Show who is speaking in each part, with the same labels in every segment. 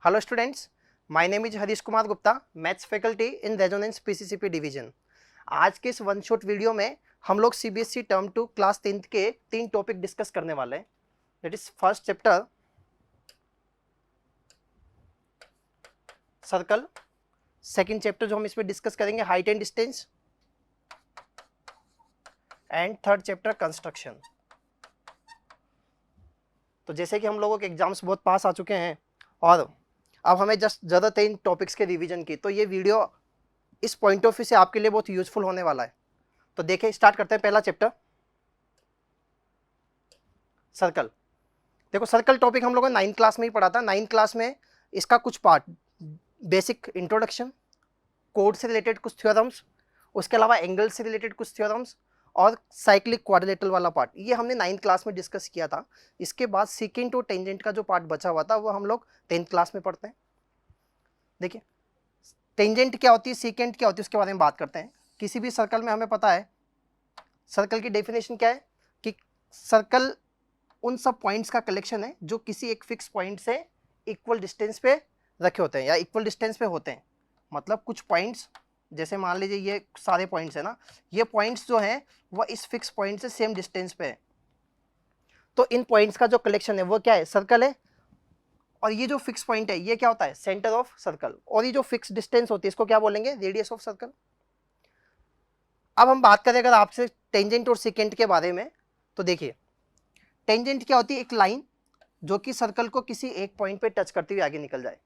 Speaker 1: Hello students, my name is Harish Kumar Gupta, maths faculty in Resonance PCCP division. आज के इस one shot video में हम लोग सीबीएसई टर्म 2 क्लास 10th के 3 टॉपिक डिस्कस करने वाले हैं। That is first chapter circle, second chapter जो हम इसमें डिस्कस करेंगे height and distance, and third chapter construction. तो जैसे कि हम लोगों के एग्जाम्स बहुत पास आ चुके हैं और अब हमें जस्ट ज़रूरत है इन टॉपिक्स के रिवीजन की, तो ये वीडियो इस पॉइंट ऑफ व्यू से आपके लिए बहुत यूजफुल होने वाला है। तो देखिए, स्टार्ट करते हैं पहला चैप्टर सर्कल। देखो, सर्कल टॉपिक हम लोगों ने 9th क्लास में ही पढ़ा था। 9th क्लास में इसका कुछ पार्ट, बेसिक इंट्रोडक्शन, कोड से रिलेटेड कुछ थ्योरम्स, उसके अलावा एंगल से रिलेटेड कुछ थ्योरम्स और साइक्लिक क्वाड्रिलेटरल वाला पार्ट, ये हमने 9th क्लास में डिस्कस किया था। इसके बाद सीकेंट और टेंजेंट का जो पार्ट बचा हुआ था वो हम लोग 10th क्लास में पढ़ते हैं। देखिए, टेंजेंट क्या होती है, सीकेंट क्या होती है, उसके बारे में बात करते हैं। किसी भी सर्कल में हमें पता है सर्कल की डेफिनेशन क्या है कि सर्कल उन सब पॉइंट्स का कलेक्शन है जो किसी एक फिक्स पॉइंट से इक्वल डिस्टेंस पे रखे होते हैं या इक्वल डिस्टेंस पे होते हैं। मतलब कुछ पॉइंट्स, जैसे मान लीजिए ये सारे पॉइंट्स है ना, ये पॉइंट्स जो हैं वो इस फिक्स पॉइंट से सेम डिस्टेंस पे है। तो इन पॉइंट्स का जो कलेक्शन है वो क्या है, सर्कल है। और ये जो फिक्स पॉइंट है ये क्या होता है, सेंटर ऑफ सर्कल। और ये जो फिक्स डिस्टेंस होती है इसको क्या बोलेंगे, रेडियस ऑफ सर्कल। अब हम बात करें अगर आपसे टेंजेंट और सेकेंट के बारे में, तो देखिए टेंजेंट क्या होती है, एक लाइन जो कि सर्कल को किसी एक पॉइंट पे टच करते हुए आगे निकल जाए।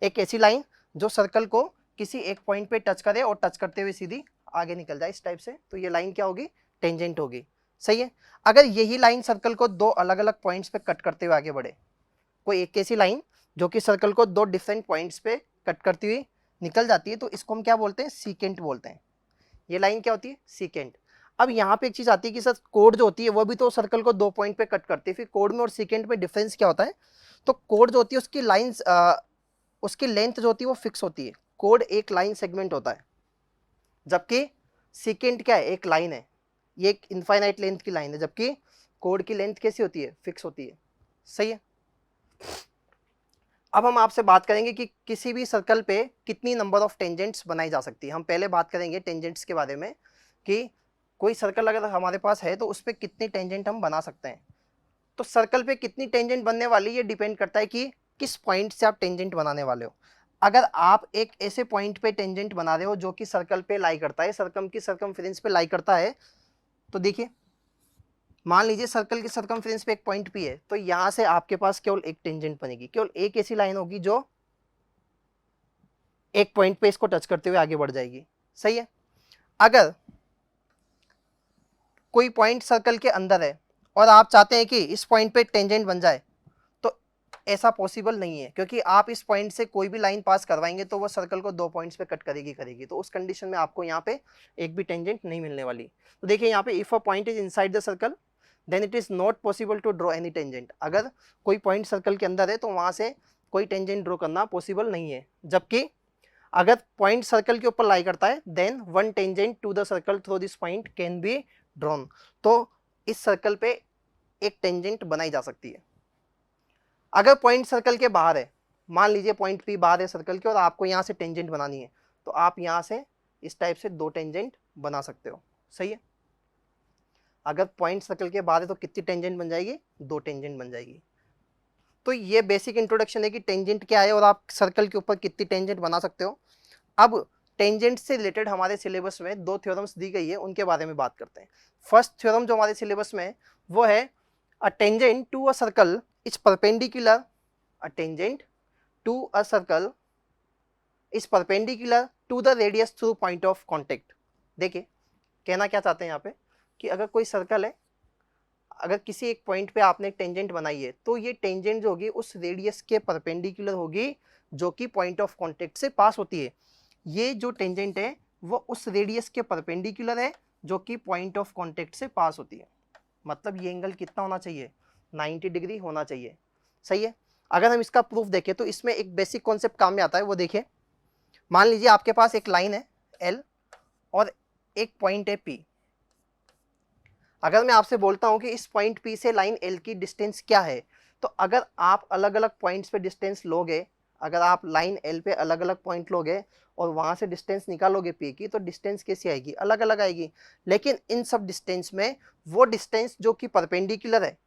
Speaker 1: एक ऐसी लाइन जो सर्कल को किसी एक पॉइंट पे टच करे और टच करते हुए सीधी आगे निकल जाए, इस टाइप से, तो ये लाइन क्या होगी, टेंजेंट होगी। सही है। अगर यही लाइन सर्कल को दो अलग अलग पॉइंट्स पे कट करते हुए आगे बढ़े, कोई एक ऐसी लाइन जो कि सर्कल को दो डिफरेंट पॉइंट्स पे कट करती हुई निकल जाती है, तो इसको हम क्या बोलते हैं, सीकेंट बोलते हैं। ये लाइन क्या होती है, सीकेंट। अब यहाँ पे एक चीज आती है कि सर कोड जो होती है वो भी तो सर्कल को दो पॉइंट पे कट करती है, फिर कोड में और सीकेंट में डिफरेंस क्या होता है। तो कोड जो होती है उसकी लाइंस, उसकी लेंथ जो होती है वो फिक्स होती है। कोड एक लाइन सेगमेंट होता है, जबकि सीकेंट क्या है, एक लाइन है, ये एक इनफाइनाइट लेंथ की लाइन है, जबकि कोड की लेंथ कैसी होती है, फिक्स होती है। सही है। अब हम आपसे बात करेंगे कि किसी भी सर्कल पे कितनी नंबर ऑफ टेंजेंट्स बनाई जा सकती है। हम पहले बात करेंगे टेंजेंट्स के बारे में कि कोई सर्कल अगर हमारे पास है तो उस पर कितनी टेंजेंट हम बना सकते हैं। तो सर्कल पे कितनी टेंजेंट बनने वाली ये डिपेंड करता है कि किस पॉइंट से आप टेंजेंट बनाने वाले हो। अगर आप एक ऐसे पॉइंट पे टेंजेंट बना रहे हो जो कि सर्कल पे लाई करता है, सर्कल की सर्कमफ्रेंस पे लाई करता है, तो देखिए मान लीजिए सर्कल के सर्कमफ्रेंस पे एक पॉइंट पी है, तो यहां से आपके पास केवल एक टेंजेंट बनेगी, केवल एक ऐसी लाइन होगी जो एक पॉइंट पे इसको टच करते हुए आगे बढ़ जाएगी। सही है। अगर कोई पॉइंट सर्कल के अंदर है और आप चाहते हैं कि इस पॉइंट पे टेंजेंट बन जाए, तो ऐसा पॉसिबल नहीं है, क्योंकि आप इस पॉइंट से कोई भी लाइन पास करवाएंगे तो वो सर्कल को दो पॉइंट्स पे कट करेगी। तो उस कंडीशन में आपको यहाँ पे एक भी टेंजेंट नहीं मिलने वाली। तो देखिए यहाँ पे if a point is inside the circle then it is not possible to draw any tangent. अगर कोई पॉइंट सर्कल के अंदर है तो वहां से कोई टेंजेंट ड्रॉ करना पॉसिबल नहीं है। जबकि अगर पॉइंट सर्कल के ऊपर लाई करता है then one tangent to the circle through this point can be drawn. तो इस सर्कल पे एक टेंजेंट बनाई जा सकती है। अगर पॉइंट सर्कल के बाहर है, मान लीजिए पॉइंट पी बाहर है सर्कल के और आपको यहाँ से टेंजेंट बनानी है, तो आप यहाँ से इस टाइप से दो टेंजेंट बना सकते हो। सही है। अगर पॉइंट सर्कल के बाहर है तो कितनी टेंजेंट बन जाएगी, दो टेंजेंट बन जाएगी। तो ये बेसिक इंट्रोडक्शन है कि टेंजेंट क्या है और आप सर्कल के ऊपर कितनी टेंजेंट बना सकते हो। अब टेंजेंट से रिलेटेड हमारे सिलेबस में दो थ्योरम्स दी गई है, उनके बारे में बात करते हैं। फर्स्ट थ्योरम जो हमारे सिलेबस में है वो है a tangent to a circle is perpendicular, a tangent to a circle is perpendicular to the radius through point of contact. देखिए कहना क्या चाहते हैं यहाँ पे कि अगर कोई सर्कल है, अगर किसी एक पॉइंट पे आपने एक टेंजेंट बनाई है तो ये टेंजेंट जो होगी उस रेडियस के परपेंडिकुलर होगी जो कि पॉइंट ऑफ कॉन्टेक्ट से पास होती है। ये जो टेंजेंट है वो उस रेडियस के परपेंडिकुलर है जो कि पॉइंट ऑफ कॉन्टेक्ट से पास होती है। मतलब ये एंगल कितना होना चाहिए, 90 डिग्री होना चाहिए। सही है। अगर हम इसका प्रूफ देखें तो इसमें एक बेसिक कॉन्सेप्ट काम में आता है, वो देखिए। मान लीजिए आपके पास एक लाइन है एल और एक पॉइंट है पी। अगर मैं आपसे बोलता हूं कि इस पॉइंट पी से लाइन एल की डिस्टेंस क्या है, तो अगर आप अलग अलग पॉइंट्स पे डिस्टेंस लोगे अगर आप लाइन एल पे अलग अलग पॉइंट लोगे और वहां से डिस्टेंस निकालोगे पी की, तो डिस्टेंस कैसी आएगी, अलग अलग आएगी। लेकिन इन सब डिस्टेंस में वो डिस्टेंस जो कि परपेंडिकुलर है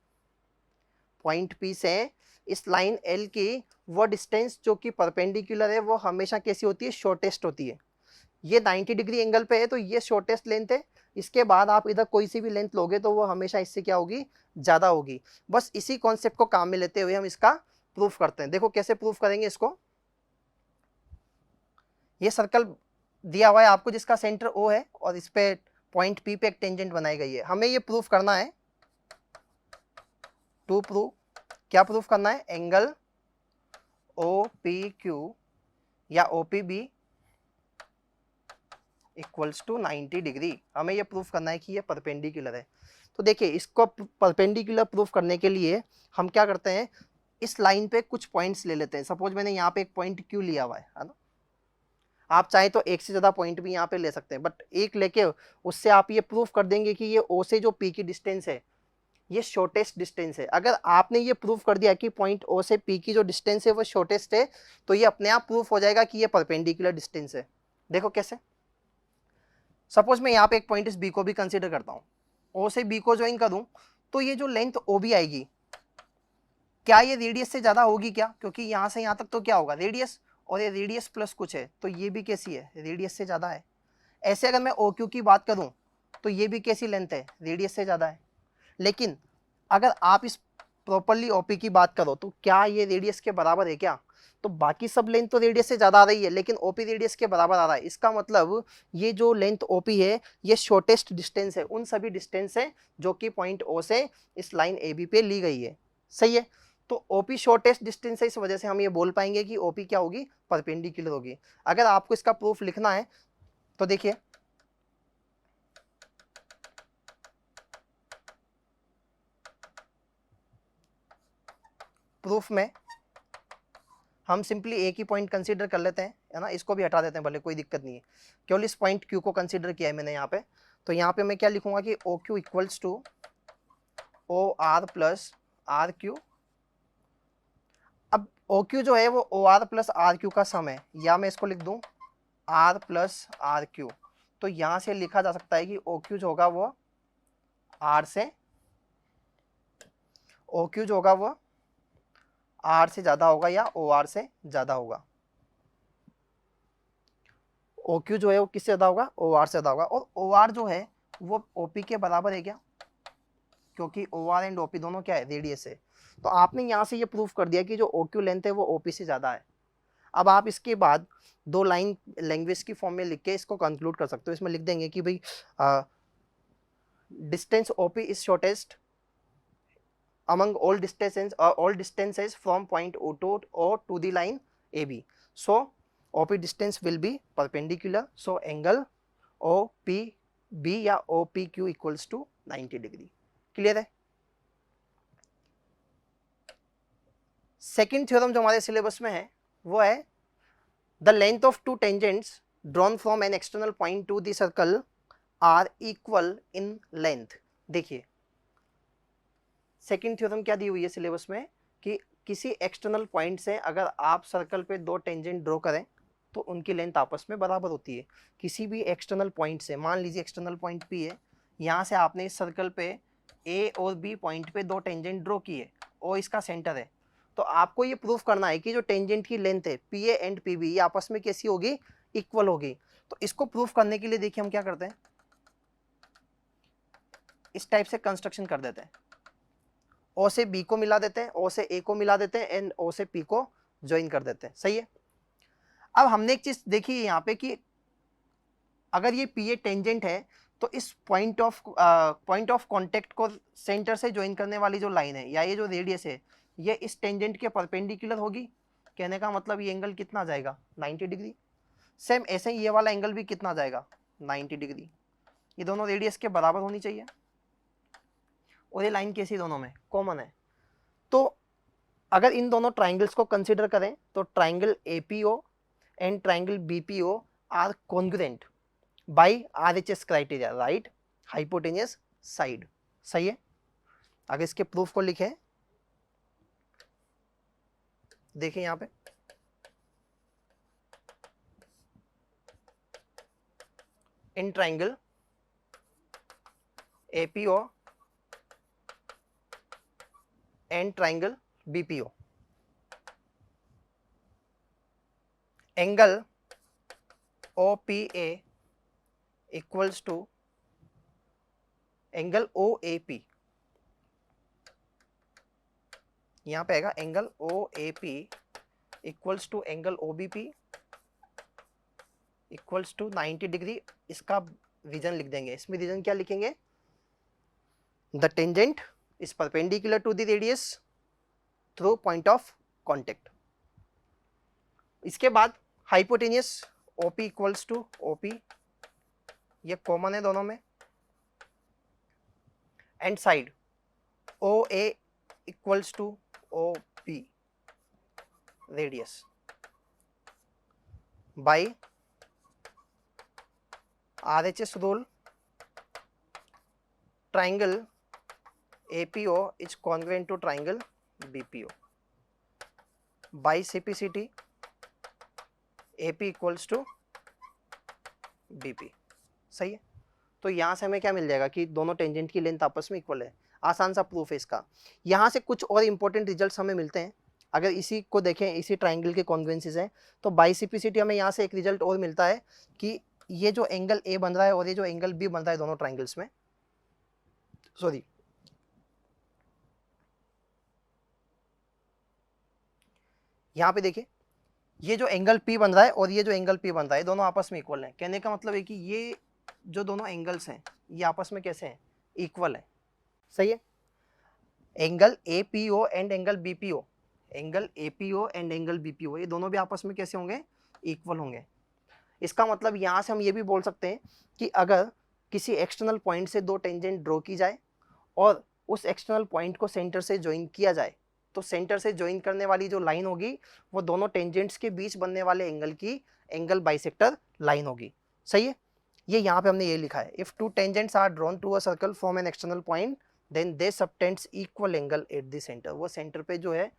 Speaker 1: पॉइंट पी से इस लाइन एल की, वो डिस्टेंस जो कि परपेंडिकुलर है वो हमेशा कैसी होती है, शॉर्टेस्ट होती है। ये 90 डिग्री एंगल पे है तो ये शॉर्टेस्ट लेंथ है। इसके बाद आप इधर कोई सी भी लेंथ लोगे तो वो हमेशा इससे क्या होगी, ज्यादा होगी। बस इसी कॉन्सेप्ट को काम में लेते हुए हम इसका प्रूफ करते हैं। देखो कैसे प्रूफ करेंगे इसको। ये सर्कल दिया हुआ है आपको जिसका सेंटर ओ है और इस पे पॉइंट पी पे एक टेंजेंट बनाई गई है। हमें ये प्रूफ करना है, टू प्रूव, क्या प्रूफ करना है, एंगल ओ पी क्यू या O P B equals to 90 degree. हमें ये प्रूफ करना है कि ये परपेंडिकुलर है। तो देखिए इसको परपेंडिकुलर प्रूफ करने के लिए हम क्या करते हैं, इस लाइन पे कुछ पॉइंट्स ले लेते हैं। सपोज मैंने यहाँ पे एक पॉइंट क्यू लिया हुआ है ना, आप चाहे तो एक से ज्यादा पॉइंट भी यहाँ पे ले सकते हैं, बट एक लेके उससे आप ये प्रूफ कर देंगे कि ये ओ से जो पी की डिस्टेंस है ये शॉर्टेस्ट डिस्टेंस है। अगर आपने ये प्रूफ कर दिया कि पॉइंट ओ से पी की जो डिस्टेंस है वो शॉर्टेस्ट है, तो ये अपने आप प्रूफ हो जाएगा कि ये परपेंडिकुलर डिस्टेंस है। देखो कैसे, सपोज मैं यहाँ पे एक पॉइंट इस बी को भी कंसीडर करता हूँ, ओ से बी को ज्वाइन करूँ तो ये जो लेंथ ओ बी आएगी, क्या ये रेडियस से ज्यादा होगी क्या, क्योंकि यहाँ से यहाँ तक तो क्या होगा रेडियस, और ये रेडियस प्लस कुछ है तो ये भी कैसी है, रेडियस से ज्यादा है। ऐसे अगर मैं ओ क्यू की बात करूँ तो ये भी कैसी लेंथ है, रेडियस से ज्यादा है। लेकिन अगर आप इस प्रॉपरली ओपी की बात करो तो क्या ये रेडियस के बराबर है क्या, तो बाकी सब लेंथ तो रेडियस से ज्यादा आ रही है लेकिन ओपी रेडियस के बराबर आ रहा है। इसका मतलब ये जो लेंथ ओपी है ये शॉर्टेस्ट डिस्टेंस है उन सभी डिस्टेंस से जो कि पॉइंट ओ से इस लाइन ए बी पे ली गई है। सही है, तो ओपी शॉर्टेस्ट डिस्टेंस है, इस वजह से हम ये बोल पाएंगे कि ओपी क्या होगी, परपेंडिकुलर होगी। अगर आपको इसका प्रूफ लिखना है तो देखिए प्रूफ में हम सिंपली एक ही पॉइंट कंसीडर कर लेते हैं, है ना, इसको भी हटा देते हैं भले, कोई दिक्कत नहीं है। केवल इस पॉइंट क्यू को कंसीडर किया है मैंने यहाँ पे। तो यहाँ पे मैं क्या लिखूंगा कि O Q equals to O R plus R Q. अब ओ क्यू जो है वो O R plus R Q का सम है, या मैं इसको लिख दूं आर प्लस आर क्यू। तो यहाँ से लिखा जा सकता है कि ओ क्यू जो होगा वो आर से, ओ क्यू जो होगा वो आर से ज्यादा होगा या ओ आर से ज्यादा होगा। ओ क्यू जो है वो किससे ज्यादा होगा, ओ आर से ज्यादा होगा। और ओ आर जो है वो ओ पी के बराबर है क्या, क्योंकि O R and O P दोनों क्या है, रेडियस है। तो आपने यहाँ से ये प्रूफ कर दिया कि जो ओ क्यू लेंथ है वो ओ पी से ज्यादा है। अब आप इसके बाद दो लाइन लैंग्वेज की फॉर्म में लिख के इसको कंक्लूड कर सकते हो। इसमें लिख देंगे कि भाई distance OP is shortest among all distances from point O to the line AB. So OP distance will be perpendicular. So angle OPB या OPQ equals to 90 degree. Clear है। सेकेंड थ्योरम जो हमारे सिलेबस में है वो है the length of two tangents drawn from an external point to the circle are equal in length. देखिए second theorem क्या दी हुई है सिलेबस में कि किसी एक्सटर्नल पॉइंट से अगर आप सर्कल पे दो टेंजेंट ड्रॉ करें तो उनकी लेंथ आपस में बराबर होती है। किसी भी एक्सटर्नल पॉइंट से, मान लीजिए एक्सटर्नल पॉइंट पी है, यहाँ से आपने इस सर्कल पे ए और बी पॉइंट पे दो टेंजेंट ड्रॉ किए और इसका सेंटर है, तो आपको ये प्रूफ करना है कि जो टेंजेंट की लेंथ है P A and P B ये आपस में कैसी होगी, इक्वल होगी। तो इसको प्रूफ करने के लिए देखिए हम क्या करते हैं, इस टाइप से कंस्ट्रक्शन कर देते हैं। ओ से बी को मिला देते हैं, ओ से ए को मिला देते हैं एंड ओ से पी को ज्वाइन कर देते हैं। सही है। अब हमने एक चीज देखी है यहाँ पे कि अगर ये पी ए टेंजेंट है तो इस पॉइंट ऑफ कांटेक्ट को सेंटर से ज्वाइन करने वाली जो लाइन है या ये जो रेडियस है ये इस टेंजेंट के परपेंडिकुलर होगी। कहने का मतलब ये एंगल कितना जाएगा, 90 डिग्री। सेम ऐसे ही ये वाला एंगल भी कितना जाएगा, 90 डिग्री। ये दोनों रेडियस के बराबर होनी चाहिए और ये लाइन कैसी दोनों में कॉमन है। तो अगर इन दोनों ट्राइंगल्स को कंसीडर करें तो triangle APO and triangle BPO are congruent by RHS criteria, right hypotenuse side. सही है। अगर इसके प्रूफ को लिखें, देखिए यहाँ पे in triangle APO and triangle BPO. Angle OPA equals to angle OAP। यहां पे आएगा angle OAP equals to angle OBP equals to 90 degree. इसका रीजन लिख देंगे। इसमें रीजन क्या लिखेंगे? The tangent is perpendicular to the radius through point of contact. इसके बाद hypotenuse OP equals to OP, ये कॉमन है दोनों में, and side OA equals to OP radius by RHS rule. Triangle APO is congruent to triangle BPO by CPCT AP equals to BP। सही है। तो यहां से हमें क्या मिल जाएगा कि दोनों टेंजेंट की लेंथ आपस में इक्वल है। आसान सा प्रूफ है इसका। यहां से कुछ और इंपॉर्टेंट रिजल्ट्स हमें मिलते हैं। अगर इसी को देखें, इसी ट्राइंगल के कॉन्ग्रुएंसीज हैं, तो बाई CPCT हमें यहाँ से एक रिजल्ट और मिलता है कि ये जो एंगल A बन रहा है और ये जो एंगल B बन रहा है दोनों ट्राइंगल्स में, सॉरी, यहाँ पे देखिए, ये जो एंगल P बन रहा है और ये जो एंगल P बन रहा है दोनों आपस में इक्वल हैं। कहने का मतलब है कि ये जो दोनों एंगल्स हैं ये आपस में कैसे हैं? इक्वल है। सही है। Angle APO and angle BPO, angle APO and angle BPO ये दोनों भी आपस में कैसे होंगे? इक्वल होंगे। इसका मतलब यहाँ से हम ये भी बोल सकते हैं कि अगर किसी एक्सटर्नल पॉइंट से दो टेंजेंट ड्रॉ की जाए और उस एक्सटर्नल पॉइंट को सेंटर से ज्वाइन किया जाए, तो सेंटर से ज्वाइन करने वाली जो लाइन होगी वो दोनों टेंजेंट्स के बीच बनने वाले एंगल की एंगल बाइसेक्टर लाइन होगी। सही है। ये यहाँ पे हमने ये लिखा है, if two tangents are drawn to a circle from an external point then they subtends equal angle at the centre. वो सेंटर पे जो है,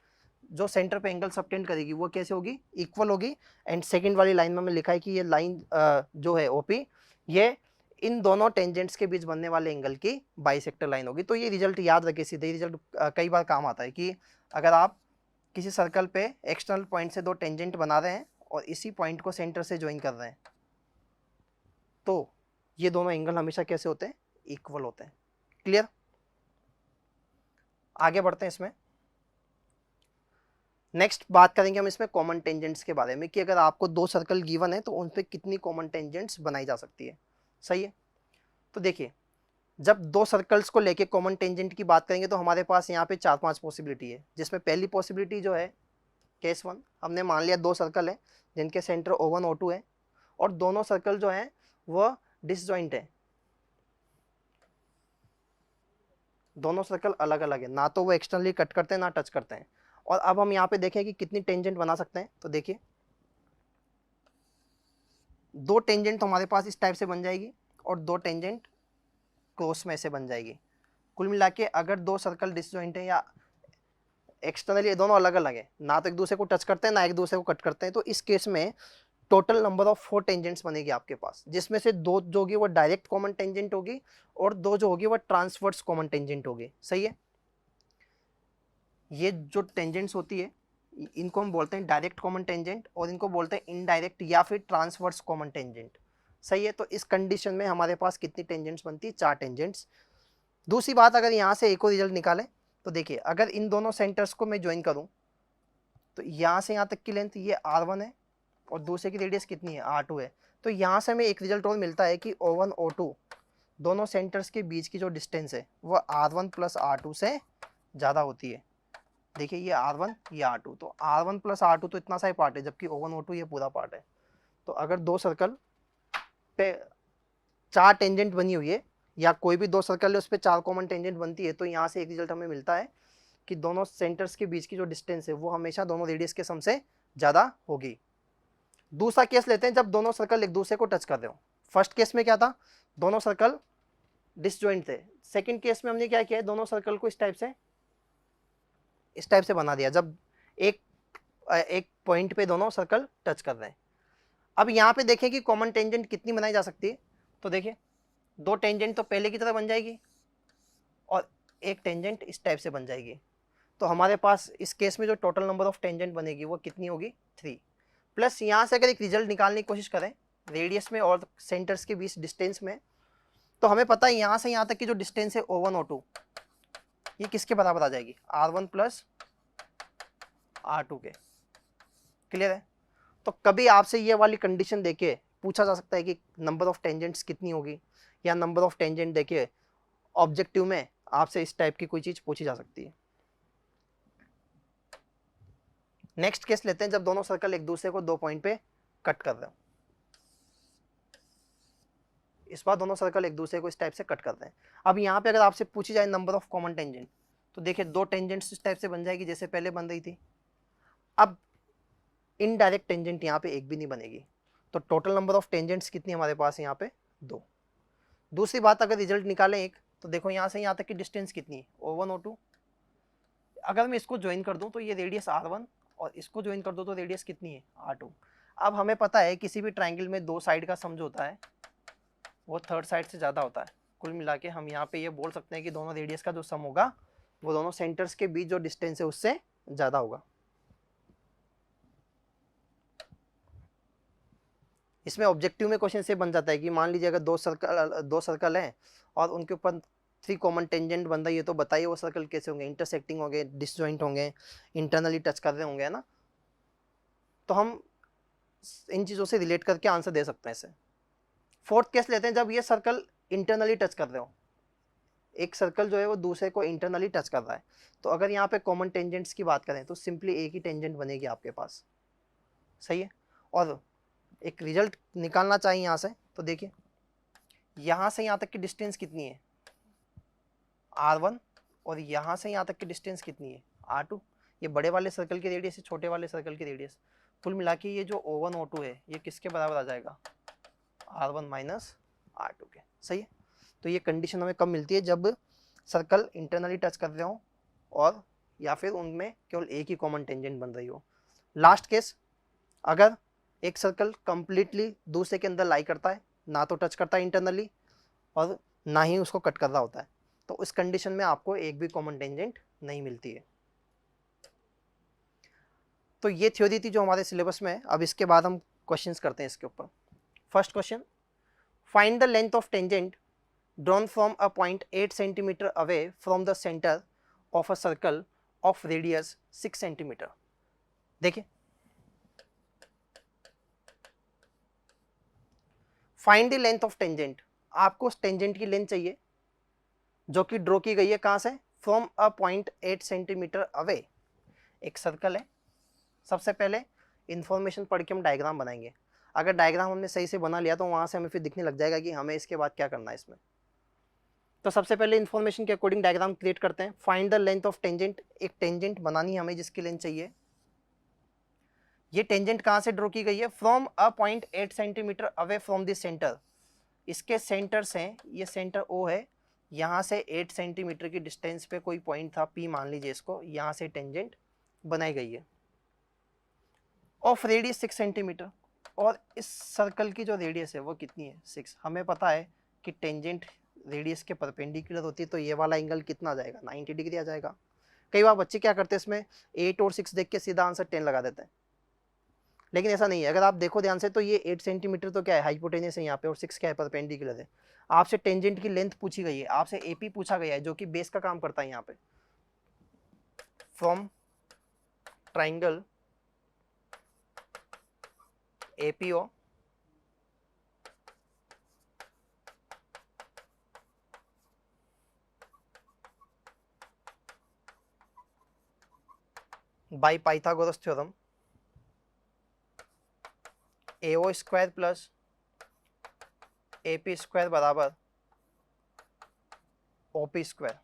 Speaker 1: जो सेंटर पे एंगल सबटेंड करेगी वो कैसे होगी? इक्वल होगी। एंड सेकंड वाली लाइन में हमने लिखा है कि ये लाइन जो है OP, ये इन दोनों टेंजेंट्स के बीच बनने वाले एंगल की बाइसेक्टर लाइन होगी। तो ये रिजल्ट याद रखिए, सीधे रिजल्ट कई बार काम आता है कि अगर आप किसी सर्कल पे एक्सटर्नल पॉइंट से दो टेंजेंट बना रहे हैं और इसी पॉइंट को सेंटर से ज्वाइन कर रहे हैं, तो ये दोनों एंगल हमेशा कैसे होते हैं? इक्वल होते हैं। क्लियर? आगे बढ़ते हैं इसमें। नेक्स्ट बात करेंगे हम इसमें कॉमन टेंजेंट्स के बारे में कि अगर आपको दो सर्कल गिवन है तो उन पे कितनी कॉमन टेंजेंट्स बनाई जा सकती है। सही है। तो देखिए, जब दो सर्कल्स को लेके कॉमन टेंजेंट की बात करेंगे तो हमारे पास यहाँ पे 4-5 पॉसिबिलिटी है, जिसमें पहली पॉसिबिलिटी जो है, केस 1, हमने मान लिया दो सर्कल है जिनके सेंटर O1 O2 है और दोनों सर्कल जो है वह डिसजॉइंट है, दोनों सर्कल अलग अलग है, ना तो वो एक्सटर्नली कट करते हैं ना टच करते हैं। और अब हम यहाँ पे देखें कि कितनी टेंजेंट बना सकते हैं। तो देखिए, दो टेंजेंट तो हमारे पास इस टाइप से बन जाएगी और दो टेंजेंट क्रॉस में से बन जाएगी। कुल मिला के अगर दो सर्कल डिसजॉइंट है या एक्सटर्नली दोनों अलग अलग है, ना तो एक दूसरे को टच करते हैं ना एक दूसरे को कट करते हैं, तो इस केस में टोटल नंबर ऑफ 4 टेंजेंट्स बनेगी आपके पास, जिसमें से दो जो होगी वो डायरेक्ट कॉमन टेंजेंट होगी और दो जो होगी वो ट्रांसवर्स कॉमन टेंजेंट होगी। सही है। ये जो टेंजेंट्स होती है इनको हम बोलते हैं डायरेक्ट कॉमन टेंजेंट और इनको बोलते हैं इनडायरेक्ट या फिर ट्रांसवर्स कॉमन टेंजेंट। सही है। तो इस कंडीशन में हमारे पास कितनी टेंजेंट्स बनती है? 4 टेंजेंट्स। दूसरी बात, अगर यहाँ से एक और रिजल्ट निकालें तो देखिए, अगर इन दोनों सेंटर्स को मैं ज्वाइन करूँ तो यहाँ से यहाँ तक की लेंथ ये R1 है और दूसरे की रेडियस कितनी है? R2 है। तो यहाँ से हमें एक रिजल्ट और मिलता है कि O1 O2 दोनों सेंटर्स के बीच की जो डिस्टेंस है वो R1 प्लस R2 से ज़्यादा होती है। देखिए, ये R1 ये R2, तो R1 प्लस R2 तो इतना सा ही पार्ट है, जबकि O1 O2 ये पूरा पार्ट है। तो अगर दो सर्कल पे 4 टेंजेंट बनी हुई है या कोई भी दो सर्कल है उस पर 4 कॉमन टेंजेंट बनती है, तो यहाँ से एक रिजल्ट हमें मिलता है कि दोनों सेंटर्स के बीच की जो डिस्टेंस है वो हमेशा दोनों रेडियस के सम से ज़्यादा होगी। दूसरा केस लेते हैं जब दोनों सर्कल एक दूसरे को टच कर रहे हो। फर्स्ट केस में क्या था? दोनों सर्कल डिसजॉइंट थे। सेकंड केस में हमने क्या किया है? दोनों सर्कल को इस टाइप से बना दिया जब एक पॉइंट पे दोनों सर्कल टच कर रहे हैं। अब यहाँ पे देखें कि कॉमन टेंजेंट कितनी बनाई जा सकती है। तो देखिए दो टेंजेंट तो पहले की तरह बन जाएगी और एक टेंजेंट इस टाइप से बन जाएगी। तो हमारे पास इस केस में जो टोटल नंबर ऑफ टेंजेंट बनेगी वो कितनी होगी 3। प्लस यहाँ से अगर एक रिजल्ट निकालने की कोशिश करें रेडियस में और सेंटर्स के बीच डिस्टेंस में, तो हमें पता है यहाँ से यहाँ तक की जो डिस्टेंस है O1 O2 ये किसके बराबर आ जाएगी R1 प्लस R2 के। क्लियर है? तो कभी आपसे ये वाली कंडीशन देके पूछा जा सकता है कि नंबर ऑफ टेंजेंट्स कितनी होगी, या नंबर ऑफ टेंजेंट देके ऑब्जेक्टिव में आपसे इस टाइप की कोई चीज पूछी जा सकती है। नेक्स्ट केस लेते हैं जब दोनों सर्कल एक दूसरे को 2 पॉइंट पे कट कर रहे हो। इस बार दोनों सर्कल एक दूसरे को इस टाइप से कट कर रहे हैं। अब यहाँ पे अगर आपसे पूछी जाए नंबर ऑफ कॉमन टेंजेंट, तो देखिए दो टेंजेंट्स इस टाइप से बन जाएगी जैसे पहले बन रही थी। अब इनडायरेक्ट टेंजेंट यहाँ पे एक भी नहीं बनेगी, तो टोटल नंबर ऑफ टेंजेंट्स कितनी हमारे पास है यहाँ पे 2। दूसरी बात अगर रिजल्ट निकालें एक, तो देखो यहाँ से यहाँ तक की डिस्टेंस कितनी है O1 O2। अगर मैं इसको ज्वाइन कर दूं तो ये रेडियस R1 और इसको ज्वाइन कर दूं तो रेडियस कितनी है R2। अब हमें पता है किसी भी ट्राइंगल में 2 साइड का सम जो होता है वो थर्ड साइड से ज़्यादा होता है। कुल मिला के हम यहाँ पे ये बोल सकते हैं कि दोनों रेडियस का जो सम होगा वो दोनों सेंटर्स के बीच जो डिस्टेंस है उससे ज़्यादा होगा। इसमें ऑब्जेक्टिव में क्वेश्चन से बन जाता है कि मान लीजिए अगर दो सर्कल हैं और उनके ऊपर 3 कॉमन टेंजेंट बन रही है, तो बताइए वो सर्कल कैसे होंगे, इंटरसेक्टिंग होंगे, डिसजॉइंट होंगे, इंटरनली टच कर रहे होंगे, है ना। तो हम इन चीज़ों से रिलेट करके आंसर दे सकते हैं इसे। फोर्थ केस लेते हैं जब ये सर्कल इंटरनली टच कर रहे हो, एक सर्कल जो है वो दूसरे को इंटरनली टच कर रहा है। तो अगर यहाँ पे कॉमन टेंजेंट्स की बात करें तो सिंपली एक ही टेंजेंट बनेगी आपके पास, सही है। और एक रिजल्ट निकालना चाहिए यहाँ से, तो देखिए यहाँ से यहाँ तक की डिस्टेंस कितनी है R1 और यहाँ से यहाँ तक की डिस्टेंस कितनी है R2। ये बड़े वाले सर्कल की रेडियस है, छोटे वाले सर्कल की रेडियस। कुल मिला के ये जो O1 O2 है ये किसके बराबर आ जाएगा R1 माइनस R2 के, सही है। तो ये कंडीशन हमें कब मिलती है जब सर्कल इंटरनली टच कर रहे हो और या फिर उनमें केवल एक ही कॉमन टेंजेंट बन रही हो। लास्ट केस, अगर एक सर्कल कंप्लीटली दूसरे के अंदर लाई करता है, ना तो टच करता है इंटरनली और ना ही उसको कट कर रहा होता है, तो इस कंडीशन में आपको एक भी कॉमन टेंजेंट नहीं मिलती है। तो ये थ्योरी थी जो हमारे सिलेबस में है। अब इसके बाद हम क्वेश्चंस करते हैं इसके ऊपर। First question, find the length of tangent drawn from a point 8 centimetre away from the centre of a circle of radius 6 centimetre. देखिए find the length of tangent, आपको उस टेंजेंट की लेंथ चाहिए जो कि ड्रॉ की गई है कहां से, from a point 8 centimetre away. एक सर्कल है, सबसे पहले इंफॉर्मेशन पढ़ के हम डायग्राम बनाएंगे। अगर डायग्राम हमने सही से बना लिया तो वहां से हमें फिर दिखने लग जाएगा कि हमें इसके बाद क्या करना है इसमें। तो सबसे पहले इन्फॉर्मेशन के अकॉर्डिंग डायग्राम क्रिएट करते हैं। Find the length of tangent, एक टेंजेंट बनानी है हमें जिसकी लेंथ चाहिए। ये टेंजेंट कहां से ड्रॉ की गई है, from a point 8 centimetre away from the centre. इसके सेंटर से, ये सेंटर O है, यहाँ से 8 सेंटीमीटर की डिस्टेंस पे कोई पॉइंट था P मान लीजिए इसको, यहाँ से टेंजेंट बनाई गई है ऑफ रेडियस 6 सेंटीमीटर। और इस सर्कल की जो रेडियस है वो कितनी है 6। हमें पता है कि टेंजेंट रेडियस के परपेंडिकुलर होती है, तो ये वाला एंगल कितना आ जाएगा 90 डिग्री आ जाएगा। कई बार बच्चे क्या करते हैं इसमें 8 और 6 देख के सीधा आंसर 10 लगा देते हैं, लेकिन ऐसा नहीं है। अगर आप देखो ध्यान से तो ये 8 सेंटीमीटर तो क्या है हाइपोटेनस है यहाँ पे, और 6 क्या है परपेंडिकुलर है। आपसे टेंजेंट की लेंथ पूछी गई है, आपसे AP पूछा गया है जो कि बेस का काम करता है यहाँ पे। From triangle APO by Pythagoras theorem AO square plus AP square बराबर OP स्क्वायर।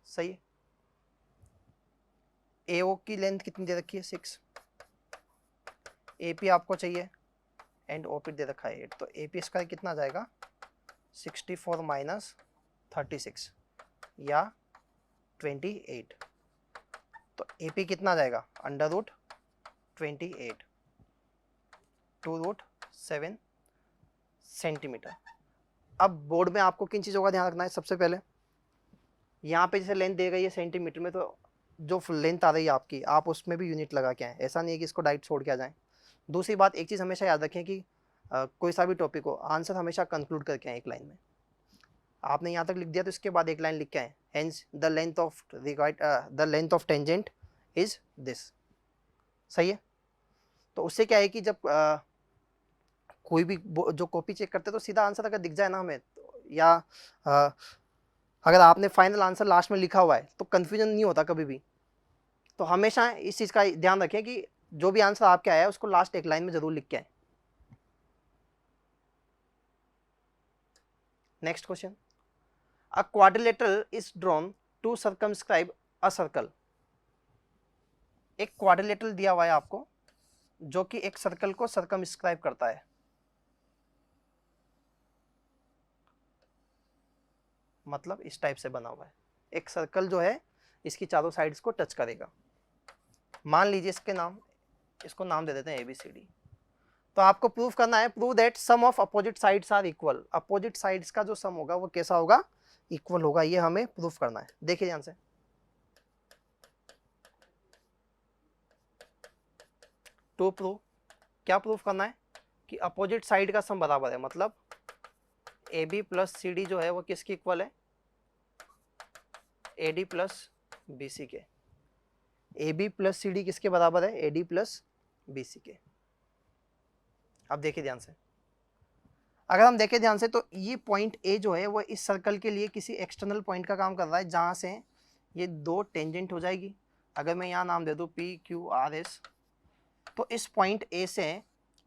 Speaker 1: सही है। AO की लेंथ कितनी दे रखी है 6, AP आपको चाहिए एंड OP दे रखा है 8, तो AP स्क्वायर कितना आ जाएगा 64 माइनस 36 या 28। तो AP कितना आ जाएगा अंडर रूट 28। 2√7 सेंटीमीटर। अब बोर्ड में आपको किन चीज़ों का ध्यान रखना है? सबसे पहले यहाँ पे जैसे लेंथ दे गई है सेंटीमीटर में, तो जो लेंथ आ रही है आपकी, आप उसमें भी यूनिट लगा के आए, ऐसा नहीं है कि इसको डायरेक्ट छोड़ के आ जाएं। दूसरी बात, एक चीज़ हमेशा याद रखें कि कोई सा भी टॉपिक हो, आंसर हमेशा कंक्लूड करके आए एक लाइन में। आपने यहाँ तक लिख दिया तो इसके बाद एक लाइन लिख के आए, hence the length of tangent is this. सही है? तो उससे क्या है कि जब कोई भी जो कॉपी चेक करते हैं तो सीधा आंसर अगर दिख जाए ना हमें, या अगर आपने फाइनल आंसर लास्ट में लिखा हुआ है तो कंफ्यूजन नहीं होता कभी भी। तो हमेशा इस चीज़ का ध्यान रखें कि जो भी आंसर आपके आया है उसको लास्ट एक लाइन में जरूर लिख के आए। Next question, a quadrilateral is drawn to circumscribe a circle. एक क्वाड्रिलेटरल दिया हुआ है आपको जो कि एक सर्कल को सर्कमस्क्राइब करता है। मतलब इस टाइप से बना हुआ है, एक सर्कल जो है इसकी चारों साइड्स को टच करेगा। मान लीजिए इसको नाम दे देते हैं ABCD। तो आपको प्रूफ करना है, prove that sum of opposite sides are equal. Opposite sides का जो सम होगा वो कैसा होगा? इक्वल होगा। ये हमें प्रूफ करना है। देखिए ध्यान से, टू प्रूव, क्या प्रूफ करना है? कि अपोजिट साइड का सम बराबर है, मतलब AB प्लस CD जो है वो किसकी इक्वल है? AD प्लस BC के। AB प्लस CD किसके बराबर है? AD प्लस BC के। अब देखिए ध्यान से, अगर हम देखें ध्यान से तो ये पॉइंट A जो है वो इस सर्कल के लिए किसी एक्सटर्नल पॉइंट का काम कर रहा है जहां से ये दो टेंजेंट हो जाएगी। अगर मैं यहाँ नाम दे दूँ PQRS, तो इस पॉइंट A से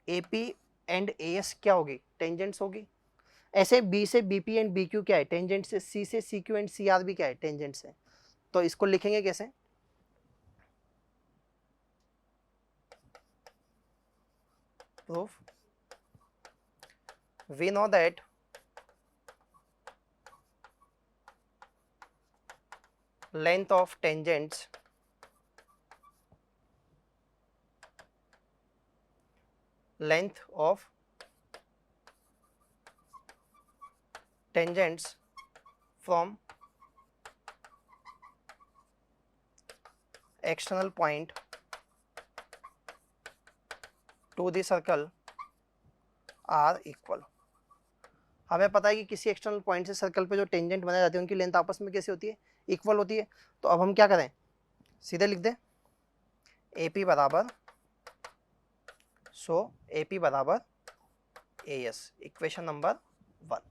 Speaker 1: AP एंड AS क्या होगी? टेंजेंट्स होगी। ऐसे B से BP एंड BQ क्या है? टेंजेंट से। C से CQ एंड CR भी क्या है? टेंजेंट से। तो इसको लिखेंगे कैसे? Proof, we know that length of tangents from external point to the circle are equal। हमें पता है कि किसी एक्सटर्नल पॉइंट से सर्कल पे जो टेंजेंट बनाए जाते हैं उनकी लेंथ आपस में कैसे होती है? इक्वल होती है। तो अब हम क्या करें? सीधे लिख दें AP बराबर, सो AP बराबर AS, इक्वेशन नंबर 1।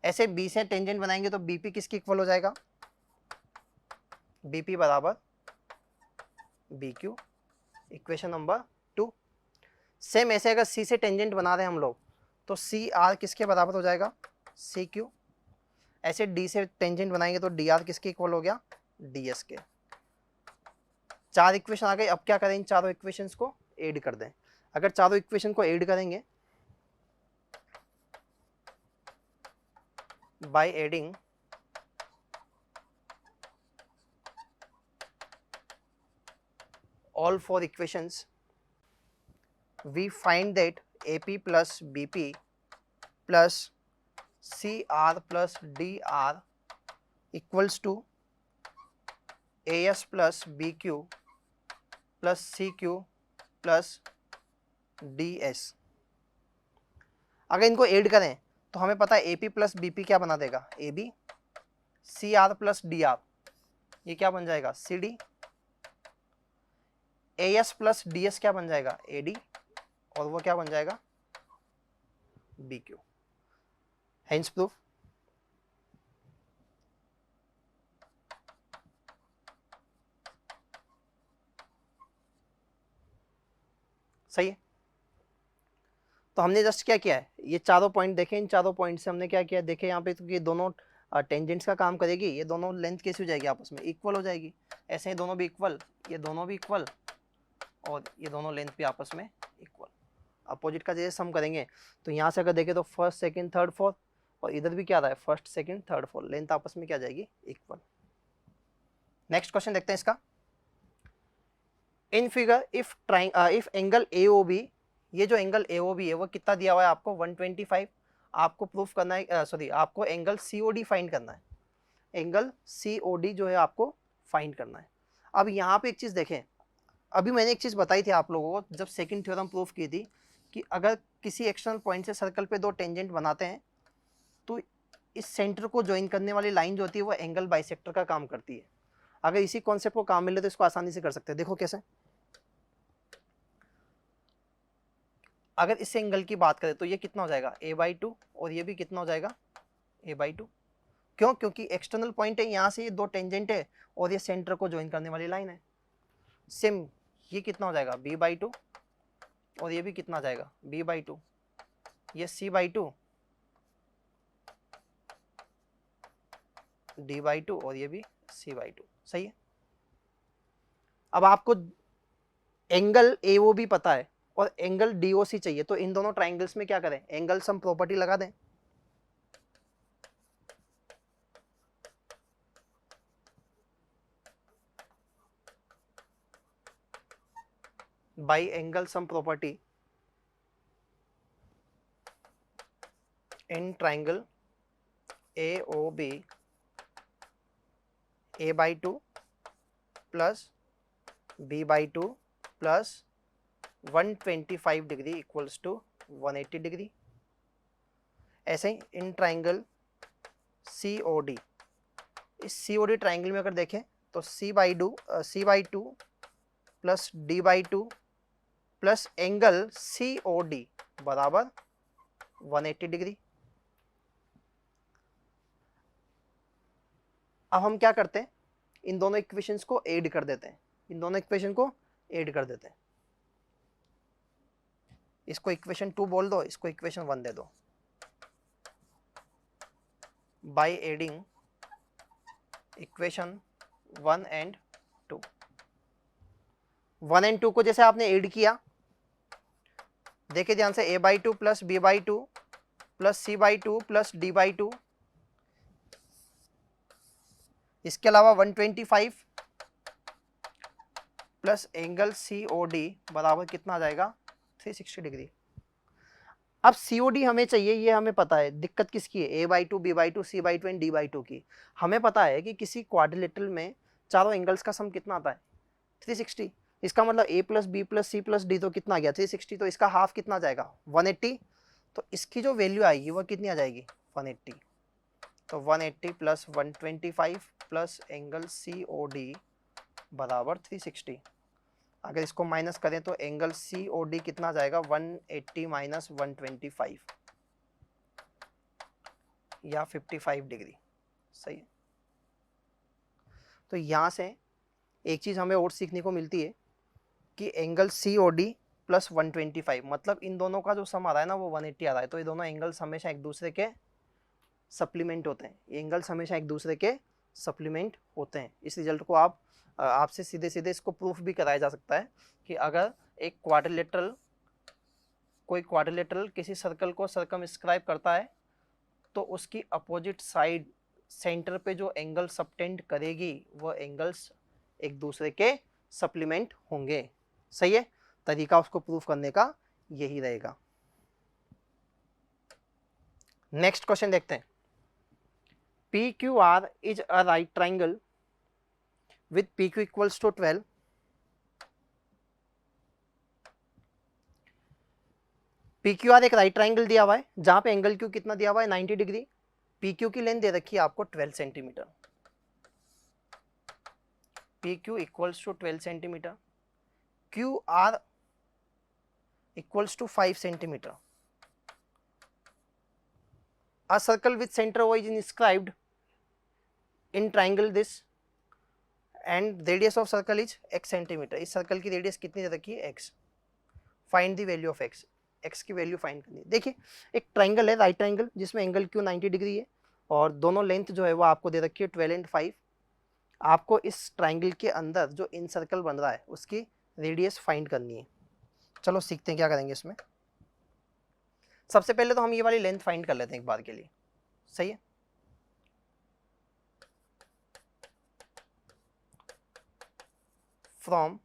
Speaker 1: ऐसे B से टेंजेंट बनाएंगे तो BP किसकी इक्वल हो जाएगा? BP बराबर BQ, इक्वेशन नंबर 2। सेम ऐसे अगर C से टेंजेंट बना रहे हैं हम लोग तो CR किसके बराबर हो जाएगा? CQ। ऐसे D से टेंजेंट बनाएंगे तो DR किसके इक्वल हो गया? DS के। 4 इक्वेशन आ गए। अब क्या करें? इन चारों इक्वेशंस को ऐड कर दें। अगर चारों इक्वेशन को ऐड करेंगे by adding all 4 equations, we find that AP plus BP plus CR plus DR equals to AS plus BQ plus CQ plus DS। अगर इनको ऐड करें तो हमें पता है AP प्लस BP क्या बना देगा? AB। CR प्लस DR ये क्या बन जाएगा? CD। AS प्लस DS क्या बन जाएगा? AD। और वो क्या बन जाएगा? BQ। Hence proof. सही है? तो हमने जस्ट क्या किया है, ये चारों पॉइंट देखें, इन चारों पॉइंट से हमने क्या किया? देखे यहाँ पे तो ये दोनों टेंजेंट्स का काम करेगी, ये दोनों लेंथ कैसी हो जाएगी? आपस में इक्वल हो जाएगी। ऐसे ही दोनों भी इक्वल, ये दोनों भी इक्वल, और ये दोनों लेंथ भी आपस में इक्वल। अपोजिट का जैसे सम करेंगे तो यहाँ से अगर देखें तो फर्स्ट सेकंड थर्ड फोर्थ, और इधर भी क्या रहा है? First second third fourth, length आपस में क्या जाएगी? इक्वल। नेक्स्ट क्वेश्चन देखते हैं इसका। In figure if angle AOB, ये जो एंगल AOB है वो कितना दिया हुआ है आपको 125, आपको प्रूफ करना है, सॉरी आपको एंगल COD फाइंड करना है, एंगल COD जो है आपको फाइंड करना है। अब यहाँ पे एक चीज देखें, अभी मैंने एक चीज बताई थी आप लोगों को जब सेकंड थ्योरम प्रूफ की थी कि अगर किसी एक्सटर्नल पॉइंट से सर्कल पे दो टेंजेंट बनाते हैं तो इस सेंटर को ज्वाइन करने वाली लाइन जो होती है वो एंगल बाइसेक्टर का काम करती है। अगर इसी कॉन्सेप्ट को काम मिले तो इसको आसानी से कर सकते हैं। देखो कैसे, अगर इस एंगल की बात करें तो ये कितना हो जाएगा a/2 और ये भी कितना हो जाएगा a/2। क्यों? क्योंकि एक्सटर्नल पॉइंट है, यहाँ से ये दो टेंजेंट है और ये सेंटर को ज्वाइन करने वाली लाइन है। सेम ये कितना हो जाएगा b/2 और ये भी कितना आ जाएगा b/2, ये c/2 d/2 और ये भी c/2। सही है। अब आपको एंगल AOB पता है और एंगल DOC चाहिए, तो इन दोनों ट्राइंगल्स में क्या करें, एंगल सम प्रॉपर्टी लगा दें। By angle sum property in triangle AOB a/2 plus b/2 plus 125 degree equals to 180 degree. ऐसे ही इन ट्राइंगल COD, इस COD ट्राइंगल में अगर देखें तो c/2 plus d/2 plus angle COD बराबर 180 डिग्री। अब हम क्या करते हैं, इन दोनों इक्वेशंस को ऐड कर देते हैं, इन दोनों इक्वेशन को ऐड कर देते हैं। इसको इक्वेशन 2 बोल दो, इसको इक्वेशन 1 दे दो। By adding equation 1 and 2, 1 and 2 को जैसे आपने ऐड किया, देखिए ध्यान से a/2 plus b/2 plus c/2 plus d/2, इसके अलावा 125 प्लस एंगल COD बराबर कितना आ जाएगा 360 डिग्री। अब COD हमें चाहिए, ये हमें पता है, दिक्कत किसकी है a/2 b/2 c/2 and d/2 की। हमें पता है कि किसी क्वाड्रिलेटरल में चारों एंगल्स का सम कितना आता है 360। इसका मतलब a plus B plus C plus D तो कितना आ गया 360, तो इसका हाफ कितना आ जाएगा 180, तो इसकी जो वैल्यू आएगी वो कितनी आ जाएगी 180। तो 180 प्लस 125 प्लस एंगल COD बराबर 360। अगर इसको माइनस करें तो एंगल COD कितना आ जाएगा 180 माइनस 125 या 55 डिग्री। सही है। तो यहाँ से एक चीज़ हमें और सीखने को मिलती है कि एंगल COD प्लस 125 मतलब इन दोनों का जो सम आ रहा है ना वो 180 आ रहा है। तो ये दोनों एंगल्स हमेशा एक दूसरे के सप्लीमेंट होते हैं, ये एंगल्स हमेशा एक दूसरे के सप्लीमेंट होते हैं। इस रिजल्ट को आपसे सीधे सीधे इसको प्रूफ भी कराया जा सकता है कि अगर एक कोई क्वाड्रिलेटरल किसी सर्कल को सर्कमस्क्राइब करता है तो उसकी अपोजिट साइड सेंटर पे जो एंगल सबटेंड करेगी वो एंगल्स एक दूसरे के सप्लीमेंट होंगे। सही है। तरीका उसको प्रूफ करने का यही रहेगा। नेक्स्ट क्वेश्चन देखते हैं। PQR is a right triangle with PQ equals to 12. PQR एक राइट ट्राइंगल दिया हुआ है जहां पे एंगल Q कितना दिया हुआ है 90 डिग्री। PQ की लेंथ दे रखी है आपको 12 centimetre. PQ equals to 12 centimetre, QR equals to 5 centimetre. A circle with center O is inscribed in triangle this and radius of circle is x centimetre. इस सर्कल की रेडियस कितनी दे रखी है x। Find the value of x, x की value find करनी है। देखिए एक ट्राइंगल है राइट ट्राइंगल जिसमें एंगल Q 90 डिग्री है और दोनों लेंथ जो है वो आपको दे रखी है 12 एंड 5। आपको इस ट्राइंगल के अंदर जो इन सर्कल बन रहा है उसकी रेडियस फाइंड करनी है। चलो सीखते हैं क्या करेंगे इसमें। सबसे पहले तो हम ये वाली लेंथ फाइंड कर लेते हैं एक बार के लिए। सही है। From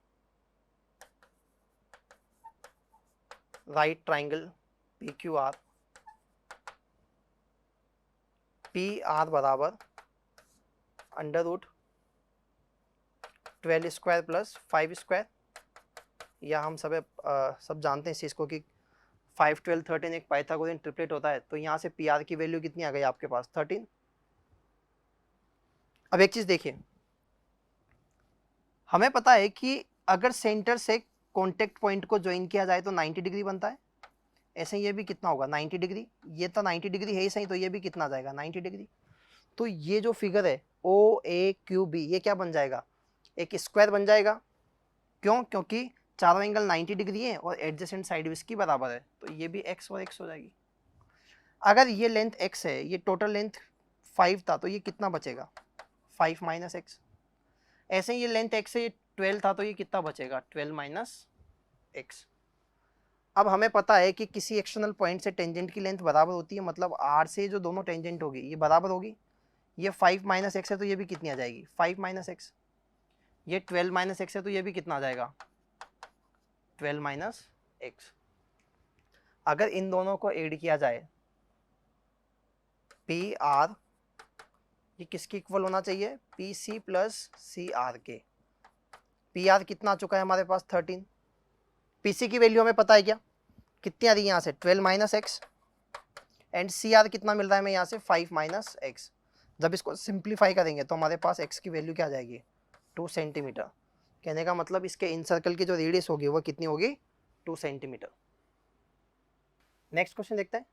Speaker 1: right triangle P Q R, P R बराबर under root 12 square plus 5 square, या हम सब जानते हैं इस चीज़ को कि 5 12 13 एक पाइथागोरियन ट्रिपलेट होता है। तो यहाँ से पी आर की वैल्यू कितनी आ गई आपके पास 13। अब एक चीज़ देखिए, हमें पता है कि अगर सेंटर से कॉन्टेक्ट पॉइंट को ज्वाइन किया जाए तो 90 डिग्री बनता है। ऐसे ये भी कितना होगा 90 डिग्री, ये तो 90 डिग्री है ही सही, तो ये भी कितना आ जाएगा 90 डिग्री। तो ये जो फिगर है ओ ए क्यू बी, ये क्या बन जाएगा, एक स्क्वायर बन जाएगा। क्यों, क्योंकि चारों एंगल 90 डिग्री है और एडजेसेंट साइड भी इसकी बराबर है, तो ये भी x और x हो जाएगी। अगर ये लेंथ x है, ये टोटल लेंथ 5 था, तो ये कितना बचेगा 5 माइनस एक्स। ऐसे ही ये लेंथ x है, ये 12 था, तो ये कितना बचेगा 12 माइनस एक्स। अब हमें पता है कि किसी एक्सटर्नल पॉइंट से टेंजेंट की लेंथ बराबर होती है, मतलब r से जो दोनों टेंजेंट होगी ये बराबर होगी। ये 5 माइनस एक्स है, तो ये भी कितनी आ जाएगी 5 माइनस एक्स। ये 12 माइनस एक्स है, तो ये भी कितना आ जाएगा 12 माइनस एक्स। अगर इन दोनों को ऐड किया जाए, पी आर ये किसकी इक्वल होना चाहिए, P C plus C R के। पी आर कितना आ चुका है हमारे पास 13, पी सी की वैल्यू हमें पता है क्या, कितनी आ रही है यहाँ से 12 minus X, and C R कितना मिल रहा है हमें यहाँ से 5 माइनस एक्स। जब इसको सिंप्लीफाई करेंगे तो हमारे पास एक्स की वैल्यू क्या आ जाएगी 2 सेंटीमीटर। कहने का मतलब इसके इन सर्कल की जो रेडियस होगी वो कितनी होगी 2 सेंटीमीटर। नेक्स्ट क्वेश्चन देखते हैं।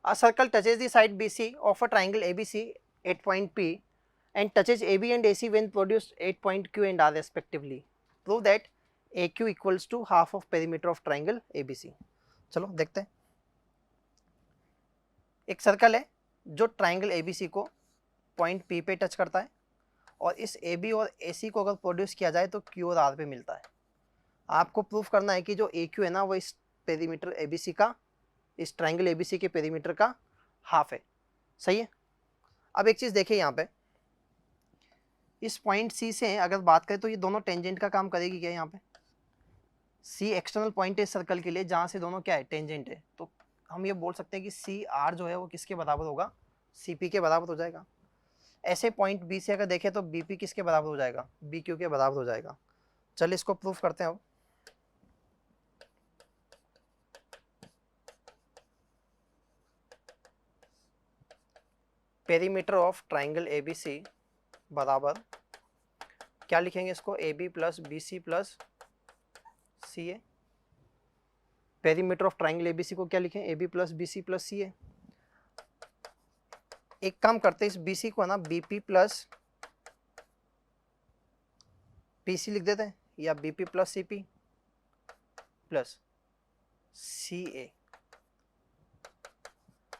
Speaker 1: A circle touches the side BC of a triangle ABC at point P and touches AB and AC when produced at point Q and R respectively. Prove that AQ equals to half of perimeter of triangle ABC. चलो देखते हैं। एक circle है जो triangle ABC को point P पे touch करता है, और इस AB और AC को अगर प्रोड्यूस किया जाए तो Q और R पे मिलता है। आपको प्रूफ करना है कि जो AQ है ना वो इस पेरीमीटर ABC का, इस ट्राइंगल ABC के पेरीमीटर का हाफ है। सही है। अब एक चीज़ देखिए यहाँ पे, इस पॉइंट C से अगर बात करें तो ये दोनों टेंजेंट का काम करेगी क्या, यहाँ पे C एक्सटर्नल पॉइंट है इस सर्कल के लिए जहाँ से दोनों क्या है टेंजेंट है, तो हम ये बोल सकते हैं कि CR जो है वो किसके बराबर होगा CP के बराबर हो जाएगा। ऐसे पॉइंट B से अगर देखें तो BP किसके बराबर हो जाएगा BQ के बराबर हो जाएगा। चलिए इसको प्रूफ करते हैं अब। पेरीमीटर ऑफ ट्राइंगल ABC बराबर क्या लिखेंगे इसको AB plus BC plus CA। Perimeter of triangle ABC को क्या लिखें AB plus BC plus CA। एक काम करते हैं, इस BC को ना BP प्लस PC लिख देते हैं, या BP plus CP plus CA।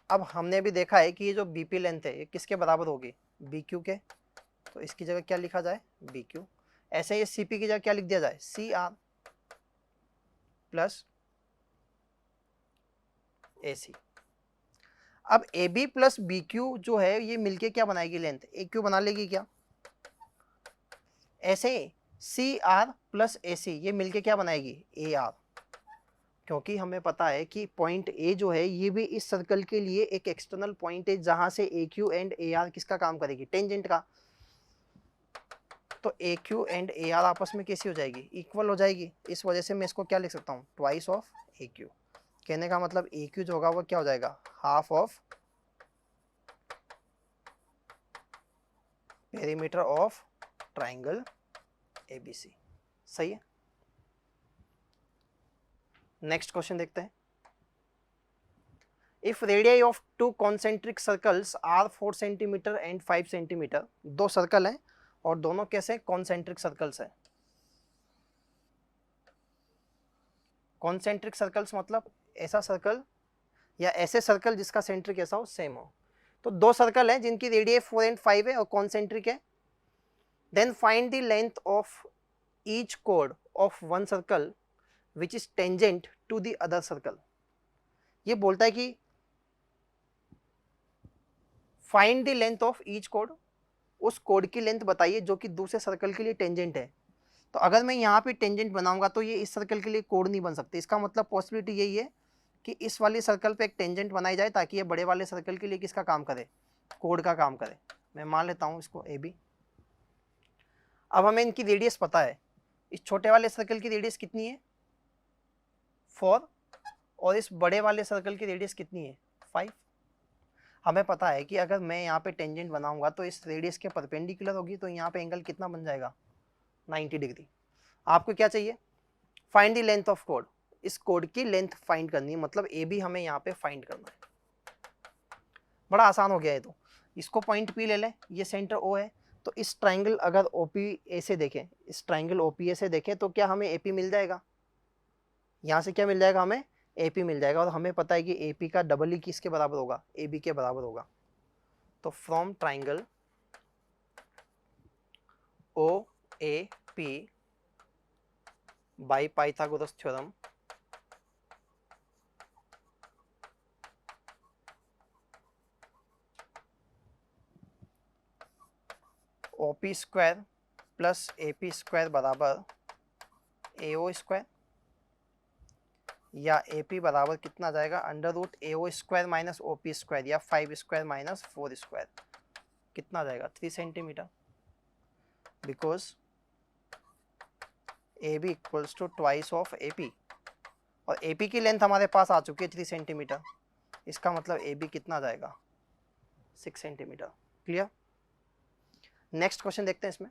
Speaker 1: अब हमने भी देखा है कि ये जो BP लेंथ है ये किसके बराबर होगी BQ के, तो इसकी जगह क्या लिखा जाए BQ। ऐसे ये CP की जगह क्या लिख दिया जाए CR प्लस AC। अब AB प्लस BQ जो है ये मिलके क्या बनाएगी लेंथ AQ बना लेगी क्या। ऐसे CR प्लस AC ये मिलके क्या बनाएगी AR, क्योंकि हमें पता है कि पॉइंट A जो है ये भी इस सर्कल के लिए एक एक्सटर्नल पॉइंट है जहां से AQ एंड AR किसका काम करेगी टेंजेंट का। तो AQ एंड AR आपस में कैसी हो जाएगी इक्वल हो जाएगी। इस वजह से मैं इसको क्या लिख सकता हूँ ट्वाइस ऑफ AQ। कहने का मतलब AQ जो होगा वो क्या हो जाएगा half of perimeter of triangle ABC। सही है। नेक्स्ट क्वेश्चन देखते हैं। If radii of two concentric circles are 4 centimetre and 5 centimetre, दो सर्कल हैं और दोनों कैसे कॉन्सेंट्रिक सर्कल्स हैं। कॉन्सेंट्रिक सर्कल्स मतलब ऐसा सर्कल या ऐसे सर्कल जिसका सेंटर कैसा हो सेम हो। तो दो सर्कल हैं जिनकी रेडियाई 4 एंड 5 है और कॉन्सेंट्रिक है। Then find the length of each कोड of one circle which is tangent to the other circle. ये बोलता है कि find the length of each कोड, उस कोड की लेंथ बताइए जो कि दूसरे सर्कल के लिए टेंजेंट है। तो अगर मैं यहाँ पे टेंजेंट बनाऊंगा तो ये इस सर्कल के लिए कोड नहीं बन सकते। इसका मतलब पॉसिबिलिटी यही है कि इस वाले सर्कल पे एक टेंजेंट बनाई जाए ताकि ये बड़े वाले सर्कल के लिए किसका काम करे, कोड का काम करे। मैं मान लेता हूँ इसको ए बी। अब हमें इनकी रेडियस पता है, इस छोटे वाले सर्कल की रेडियस कितनी है 4 और इस बड़े वाले सर्कल की रेडियस कितनी है 5। हमें पता है कि अगर मैं यहाँ पे टेंजेंट बनाऊंगा तो इस रेडियस के परपेंडिकुलर होगी, तो यहाँ पे एंगल कितना बन जाएगा 90 डिग्री। आपको क्या चाहिए, find the length of code. इस कोड की लेंथ फाइंड करनी है, मतलब ए बी हमें यहाँ पे फाइंड करना है। बड़ा आसान हो गया है। तो इसको पॉइंट पी ले लें, ये सेंटर ओ है, तो इस ट्राइंगल अगर ओपी ए से देखें, इस ट्राइंगल ओपी ए से देखें तो क्या हमें एपी मिल जाएगा, यहाँ से क्या मिल जाएगा हमें एपी मिल जाएगा। और हमें पता है कि एपी का डबल ही किसके बराबर होगा, ए बी के बराबर होगा। तो from triangle O A P by Pythagoras theorem OP square plus AP square बराबर एओ स्क्वायर, या एपी बराबर कितना जाएगा under root AO square minus OP square, या 5 स्क्वायर माइनस 4 स्क्वायर, कितना जाएगा 3 centimetre, because A B equals to twice of A P. और A P की लेंथ हमारे पास आ चुकी है 3 सेंटीमीटर, इसका मतलब ए बी कितना जाएगा 6 सेंटीमीटर। क्लियर। नेक्स्ट क्वेश्चन देखते हैं इसमें।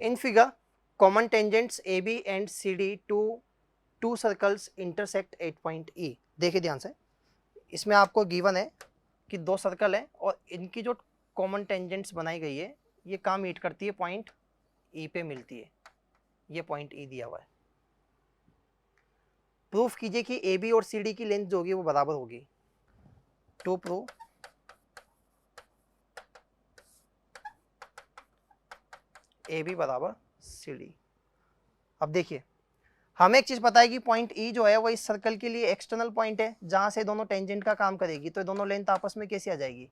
Speaker 1: In figure common tangents A B and C D to two circles intersect at point E. देखिए ध्यान से, इसमें आपको गिवन है कि 2 सर्कल है और इनकी जो कॉमन टेंजेंट्स बनाई गई है ये कहाँ मीट करती है, पॉइंट ई पे मिलती है। ये पॉइंट ई दिया हुआ है। प्रूफ कीजिए कि ए बी और सी डी की लेंथ जो होगी वो बराबर होगी। टू प्रूव ए बी बराबर सी डी। अब देखिए, हमें एक चीज पता है कि पॉइंट ई जो है वो इस सर्कल के लिए एक्सटर्नल पॉइंट है जहां से दोनों टेंजेंट का काम करेगी, तो दोनों लेंथ आपस में कैसी आ जाएगी,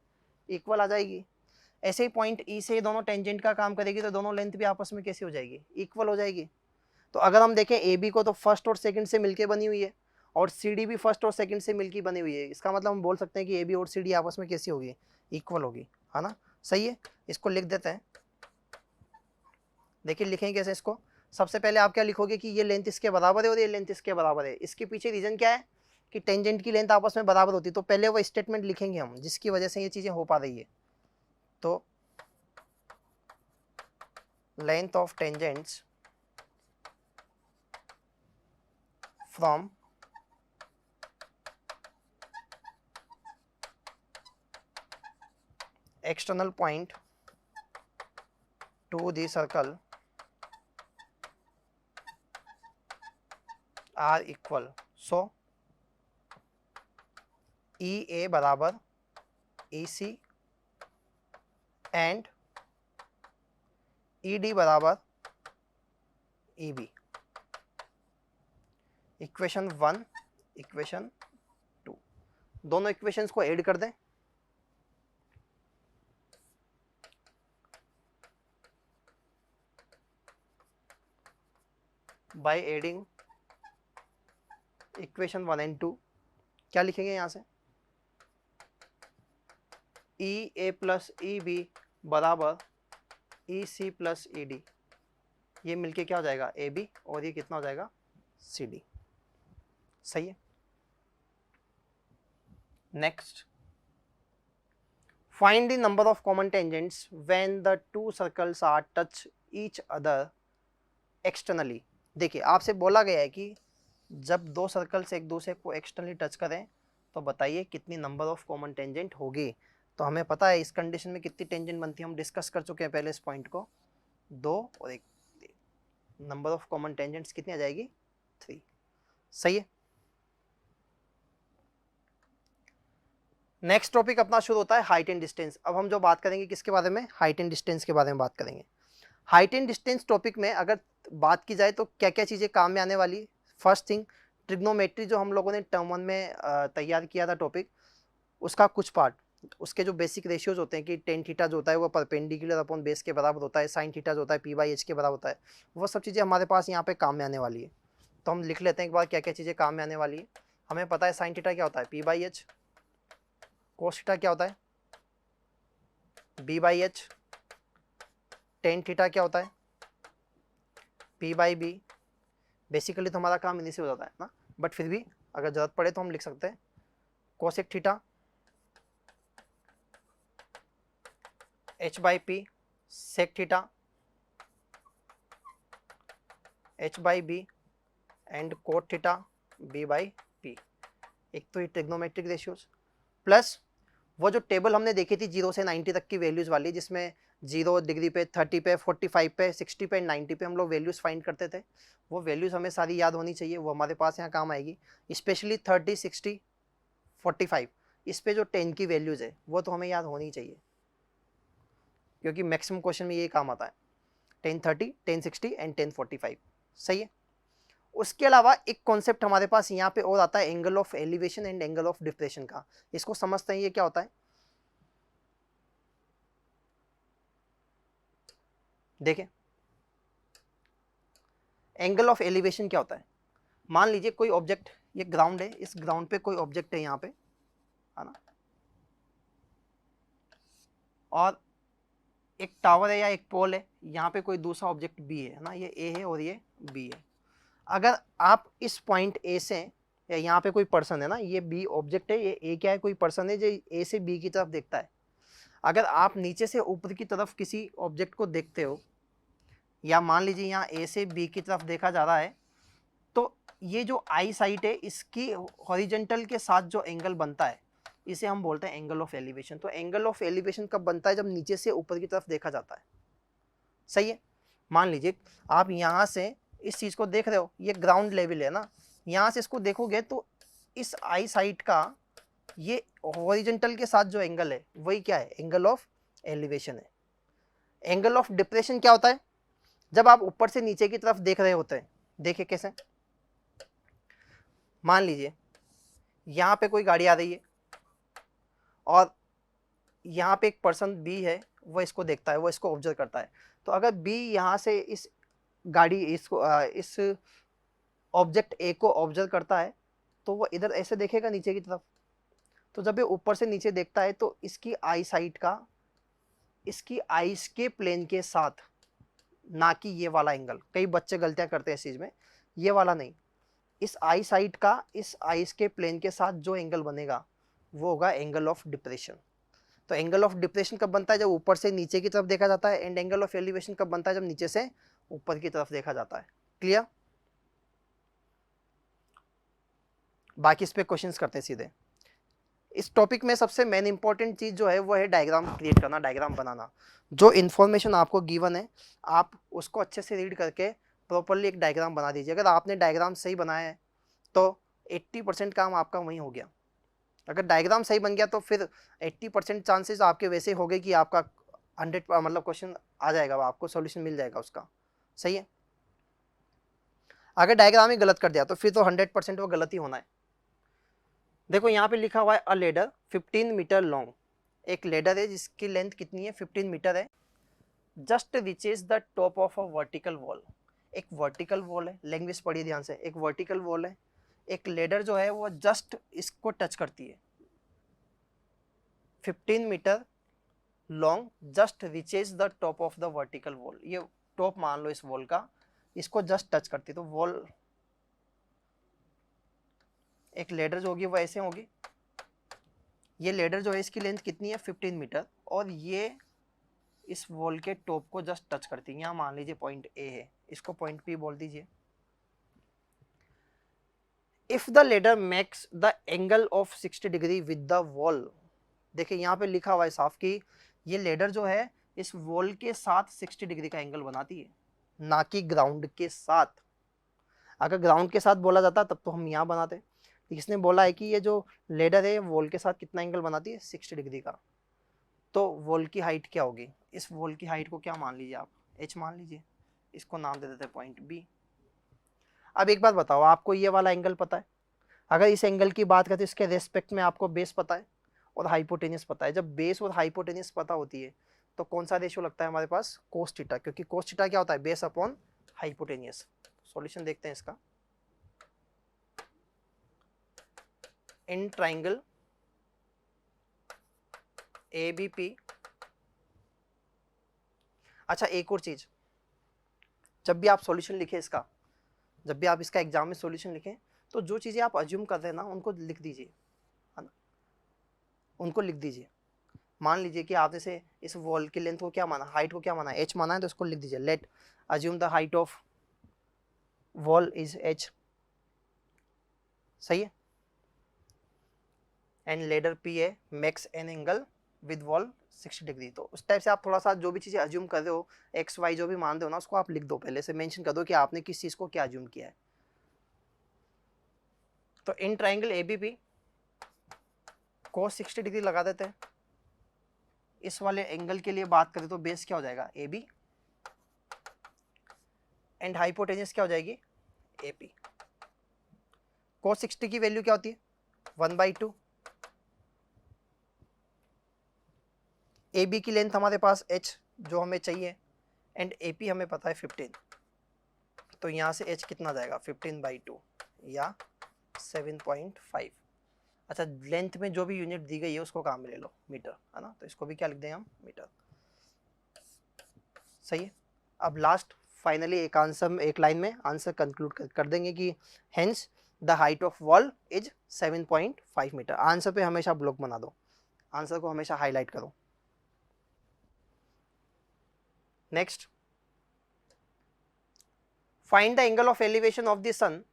Speaker 1: इक्वल आ जाएगी। ऐसे ही पॉइंट ई से दोनों टेंजेंट का काम करेगी तो दोनों लेंथ भी आपस में कैसी हो जाएगी, इक्वल हो जाएगी। तो अगर हम देखें ए बी को तो फर्स्ट और सेकंड से मिलके बनी हुई है और सी डी भी फर्स्ट और सेकंड से मिलके बनी हुई है। इसका मतलब हम बोल सकते हैं कि ए बी और सी डी आपस में कैसी होगी, इक्वल होगी, है ना। सही है, इसको लिख देते हैं। देखिए लिखेंगे कैसे इसको। सबसे पहले आप क्या लिखोगे कि ये लेंथ इसके बराबर है और ये लेंथ इसके बराबर है। इसके पीछे रीजन क्या है कि टेंजेंट की लेंथ आपस में बराबर होती है, तो पहले वो स्टेटमेंट लिखेंगे हम जिसकी वजह से ये चीजें हो पा रही है। तो length of tangents from external point to the circle are equal. So EA बराबर EC and ED बराबर EB। इक्वेशन 1 इक्वेशन 2 दोनों इक्वेशंस को ऐड कर दें। बाय एडिंग इक्वेशन 1 एंड 2 क्या लिखेंगे यहाँ से, ई ए प्लस ई बी बराबर ई सी प्लस ई डी। ये मिलके क्या हो जाएगा ए बी और ये कितना हो जाएगा सी डी। सही है। Next, find the number of common tangents when the two circles are touch each other externally. देखिए आपसे बोला गया है कि जब 2 सर्कल्स एक दूसरे को एक्सटर्नली टच करें तो बताइए कितनी नंबर ऑफ कॉमन टेंजेंट होगी। तो हमें पता है इस कंडीशन में कितनी टेंजेंट बनती है, हम डिस्कस कर चुके हैं पहले इस पॉइंट को। 2 और 1, नंबर ऑफ कॉमन टेंजेंट्स कितनी आ जाएगी 3। सही है। नेक्स्ट टॉपिक अपना शुरू होता है हाइट एंड डिस्टेंस। अब हम जो बात करेंगे किसके बारे में, हाइट एंड डिस्टेंस के बारे में बात करेंगे। हाइट एंड डिस्टेंस टॉपिक में अगर बात की जाए तो क्या क्या चीज़ें काम में आने वाली। फर्स्ट थिंग, ट्रिग्नोमेट्री जो हम लोगों ने टर्म 1 में तैयार किया था टॉपिक, उसका कुछ पार्ट उसके जो बेसिक रेशियोज होते हैं कि टेन थीटा जो होता है वो परपेंडिकुलर अपॉन बेस के बराबर होता है, साइन थीटा जो होता है पी बाई एच के बराबर होता है, वो सब चीज़ें हमारे पास यहाँ पे काम में आने वाली है। तो हम लिख लेते हैं एक बार क्या क्या चीज़ें काम में आने वाली है। हमें पता है साइन थीटा क्या होता है P by H, cos theta क्या होता है B by H, tan theta क्या होता है पी बाई बी। बेसिकली तो हमारा काम इन्हीं से हो जाता है ना, बट फिर भी अगर जरूरत पड़े तो हम लिख सकते हैं cosec theta H by P, sec theta H by B and cot theta B by P. एक तो ये ट्रिग्नोमेट्रिक रेशियोज प्लस वो जो टेबल हमने देखी थी 0 से 90 तक की वैल्यूज वाली, जिसमें 0 डिग्री पे, 30 पे, 45 पे, 60 पे, 90 पे हम लोग वैल्यूज फाइंड करते थे। वो वैल्यूज हमें सारी याद होनी चाहिए, वो हमारे पास यहाँ काम आएगी। स्पेशली 30, 60, 45 इस पे जो 10 की वैल्यूज है वो तो हमें याद होनी चाहिए, क्योंकि मैक्सिमम क्वेश्चन में ये काम आता है 1030, 1060 एंड 1045। सही है। उसके अलावा एक कॉन्सेप्ट हमारे पास यहाँ पे और आता है angle of elevation and angle of depression का। इसको समझते हैं ये क्या होता है। देखें एंगल ऑफ एलिवेशन क्या होता है। मान लीजिए कोई ऑब्जेक्ट, ये ग्राउंड है, इस ग्राउंड पे कोई ऑब्जेक्ट है यहाँ पे, है ना, और एक टावर है या एक पोल है, यहाँ पे कोई दूसरा ऑब्जेक्ट बी है ना, ये ए है और ये बी है। अगर आप इस पॉइंट ए से, या यहाँ पे कोई पर्सन है ना, ये बी ऑब्जेक्ट है, ये ए क्या है, कोई पर्सन है जो ए से बी की तरफ देखता है। अगर आप नीचे से ऊपर की तरफ किसी ऑब्जेक्ट को देखते हो, या मान लीजिए यहाँ ए से बी की तरफ देखा जा रहा है, तो ये जो आई साइट है इसकी हॉरिजेंटल के साथ जो एंगल बनता है इसे हम बोलते हैं एंगल ऑफ एलिवेशन। तो एंगल ऑफ एलिवेशन कब बनता है, जब नीचे से ऊपर की तरफ देखा जाता है। सही है। मान लीजिए आप यहाँ से इस चीज को देख रहे हो, ये ग्राउंड लेवल है ना, यहाँ से इसको देखोगे तो इस आई साइट का ये हॉरिजेंटल के साथ जो एंगल है वही क्या है, एंगल ऑफ एलिवेशन है। एंगल ऑफ डिप्रेशन क्या होता है, जब आप ऊपर से नीचे की तरफ देख रहे होते हैं। देखिए कैसे, मान लीजिए यहाँ पे कोई गाड़ी आ रही है और यहाँ पे एक पर्सन बी है, वो इसको देखता है, वो इसको ऑब्जर्व करता है। तो अगर बी यहाँ से इस गाड़ी इस ऑब्जेक्ट ए को ऑब्जर्व करता है तो वो इधर ऐसे देखेगा नीचे की तरफ। तो जब ये ऊपर से नीचे देखता है तो इसकी आई साइट का इसकी आईज के प्लेन के साथ, ना कि ये वाला एंगल, कई बच्चे गलतियां करते हैं इस चीज में, ये वाला नहीं, इस आई साइट का इस आईज के प्लेन के साथ जो एंगल बनेगा वो होगा एंगल ऑफ डिप्रेशन। तो एंगल ऑफ डिप्रेशन कब बनता है, जब ऊपर से नीचे की तरफ देखा जाता है, एंड एंगल ऑफ एलिवेशन कब बनता है, जब नीचे से ऊपर की तरफ देखा जाता है। क्लियर। बाकी इस पे क्वेश्चंस करते हैं सीधे। इस टॉपिक में सबसे मेन इंपॉर्टेंट चीज जो है वो है डायग्राम क्रिएट करना, डायग्राम बनाना। जो इन्फॉर्मेशन आपको गिवन है आप उसको अच्छे से रीड करके प्रॉपरली एक डायग्राम बना दीजिए। अगर आपने डायग्राम सही बनाया है तो 80% काम आपका वहीं हो गया। अगर डायग्राम सही बन गया तो फिर 80% चांसेस आपके वैसे हो गए कि आपका 100 मतलब क्वेश्चन आ जाएगा, आपको सॉल्यूशन मिल जाएगा उसका। सही है। अगर डायग्राम ही गलत कर दिया तो फिर तो 100% वो गलत ही होना है। देखो यहाँ पे लिखा हुआ है अ लेडर 15 मीटर लॉन्ग। एक लेडर है जिसकी लेंथ कितनी है, 15 मीटर है। Just reaches the top of a vertical wall. एक वर्टिकल वॉल है, लैंग्वेज पढ़िए ध्यान से, एक वर्टिकल वॉल है, एक लेडर जो है वो जस्ट इसको टच करती है। 15 metre long, just reaches the top of the vertical wall. ये टॉप मान लो इस वॉल का, इसको जस्ट टच करती है। तो वॉल, एक लेडर जो होगी वो ऐसे होगी। ये लेडर जो है इसकी लेंथ कितनी है, 15 मीटर, और ये इस वॉल के टॉप को जस्ट टच करती है। यहाँ मान लीजिए पॉइंट ए है, इसको पॉइंट पी बोल दीजिए। If the ladder makes the angle of 60 degree with the wall. देखिए यहाँ पे लिखा हुआ है साफ कि ये लेडर जो है इस वॉल के साथ 60 डिग्री का एंगल बनाती है, ना कि ग्राउंड के साथ। अगर ग्राउंड के साथ बोला जाता तब तो हम यहाँ बनाते। इसने बोला है कि ये जो लेडर है वॉल के साथ कितना एंगल बनाती है, 60 डिग्री का। तो वॉल की हाइट क्या होगी, इस वॉल की हाइट को क्या मान लीजिए आप, h मान लीजिए। इसको नाम दे देते हैं पॉइंट बी। अब एक बात बताओ, आपको ये वाला एंगल पता है, अगर इस एंगल की बात करें तो इसके रेस्पेक्ट में आपको बेस पता है, और हाइपोटेनियस पता है। जब बेस और हाइपोटेनियस पता होती है तो कौन सा रेशियो लगता है हमारे पास, कोस थीटा, क्योंकि कोस थीटा क्या होता है, बेस अपॉन हाइपोटेनियस। सॉल्यूशन देखते हैं इसका। इन ट्राइंगल ABP, अच्छा एक और चीज, जब भी आप सॉल्यूशन लिखें इसका, जब भी आप इसका एग्जाम में सॉल्यूशन लिखें तो जो चीजें आप अज्यूम कर रहे हैं ना उनको लिख दीजिए, है ना, उनको लिख दीजिए। मान लीजिए कि आपने से इस वॉल की लेंथ को क्या माना, हाइट को क्या माना, h माना है, तो इसको लिख दीजिए, late assume the height of wall is h, सही है, एंड लेडर P है, makes an angle with wall 60 degree. तो उस टाइप से आप थोड़ा सा जो भी चीजें अज्यूम कर रहे हो, एक्स वाई जो भी मान रहे हो ना, उसको आप लिख दो, पहले से मेंशन कर दो कि आपने किस चीज को क्या अज्यूम किया है। तो in triangle ABP cos 60 degree लगा देते हैं। इस वाले एंगल के लिए बात करें तो बेस क्या हो जाएगा, AB, एंड हाइपोटेन्यूस क्या हो जाएगी, AP। cos 60 की वैल्यू क्या होती है, 1/2। AB की लेंथ हमारे पास h जो हमें चाहिए, एंड AP हमें पता है 15, तो यहाँ से h कितना जाएगा, 15/2 या 7.5। अच्छा, लेंथ में जो भी यूनिट दी गई है उसको काम में ले लो, मीटर, है ना, तो इसको भी क्या लिख दें हम, मीटर, सही है। अब लास्ट फाइनली एक आंसर, एक लाइन में आंसर कंक्लूड कर देंगे कि hence the height of wall is 7.5 metre. Answer पे हमेशा ब्लॉक बना दो, आंसर को हमेशा हाईलाइट करो। Next, find the angle of elevation of the sun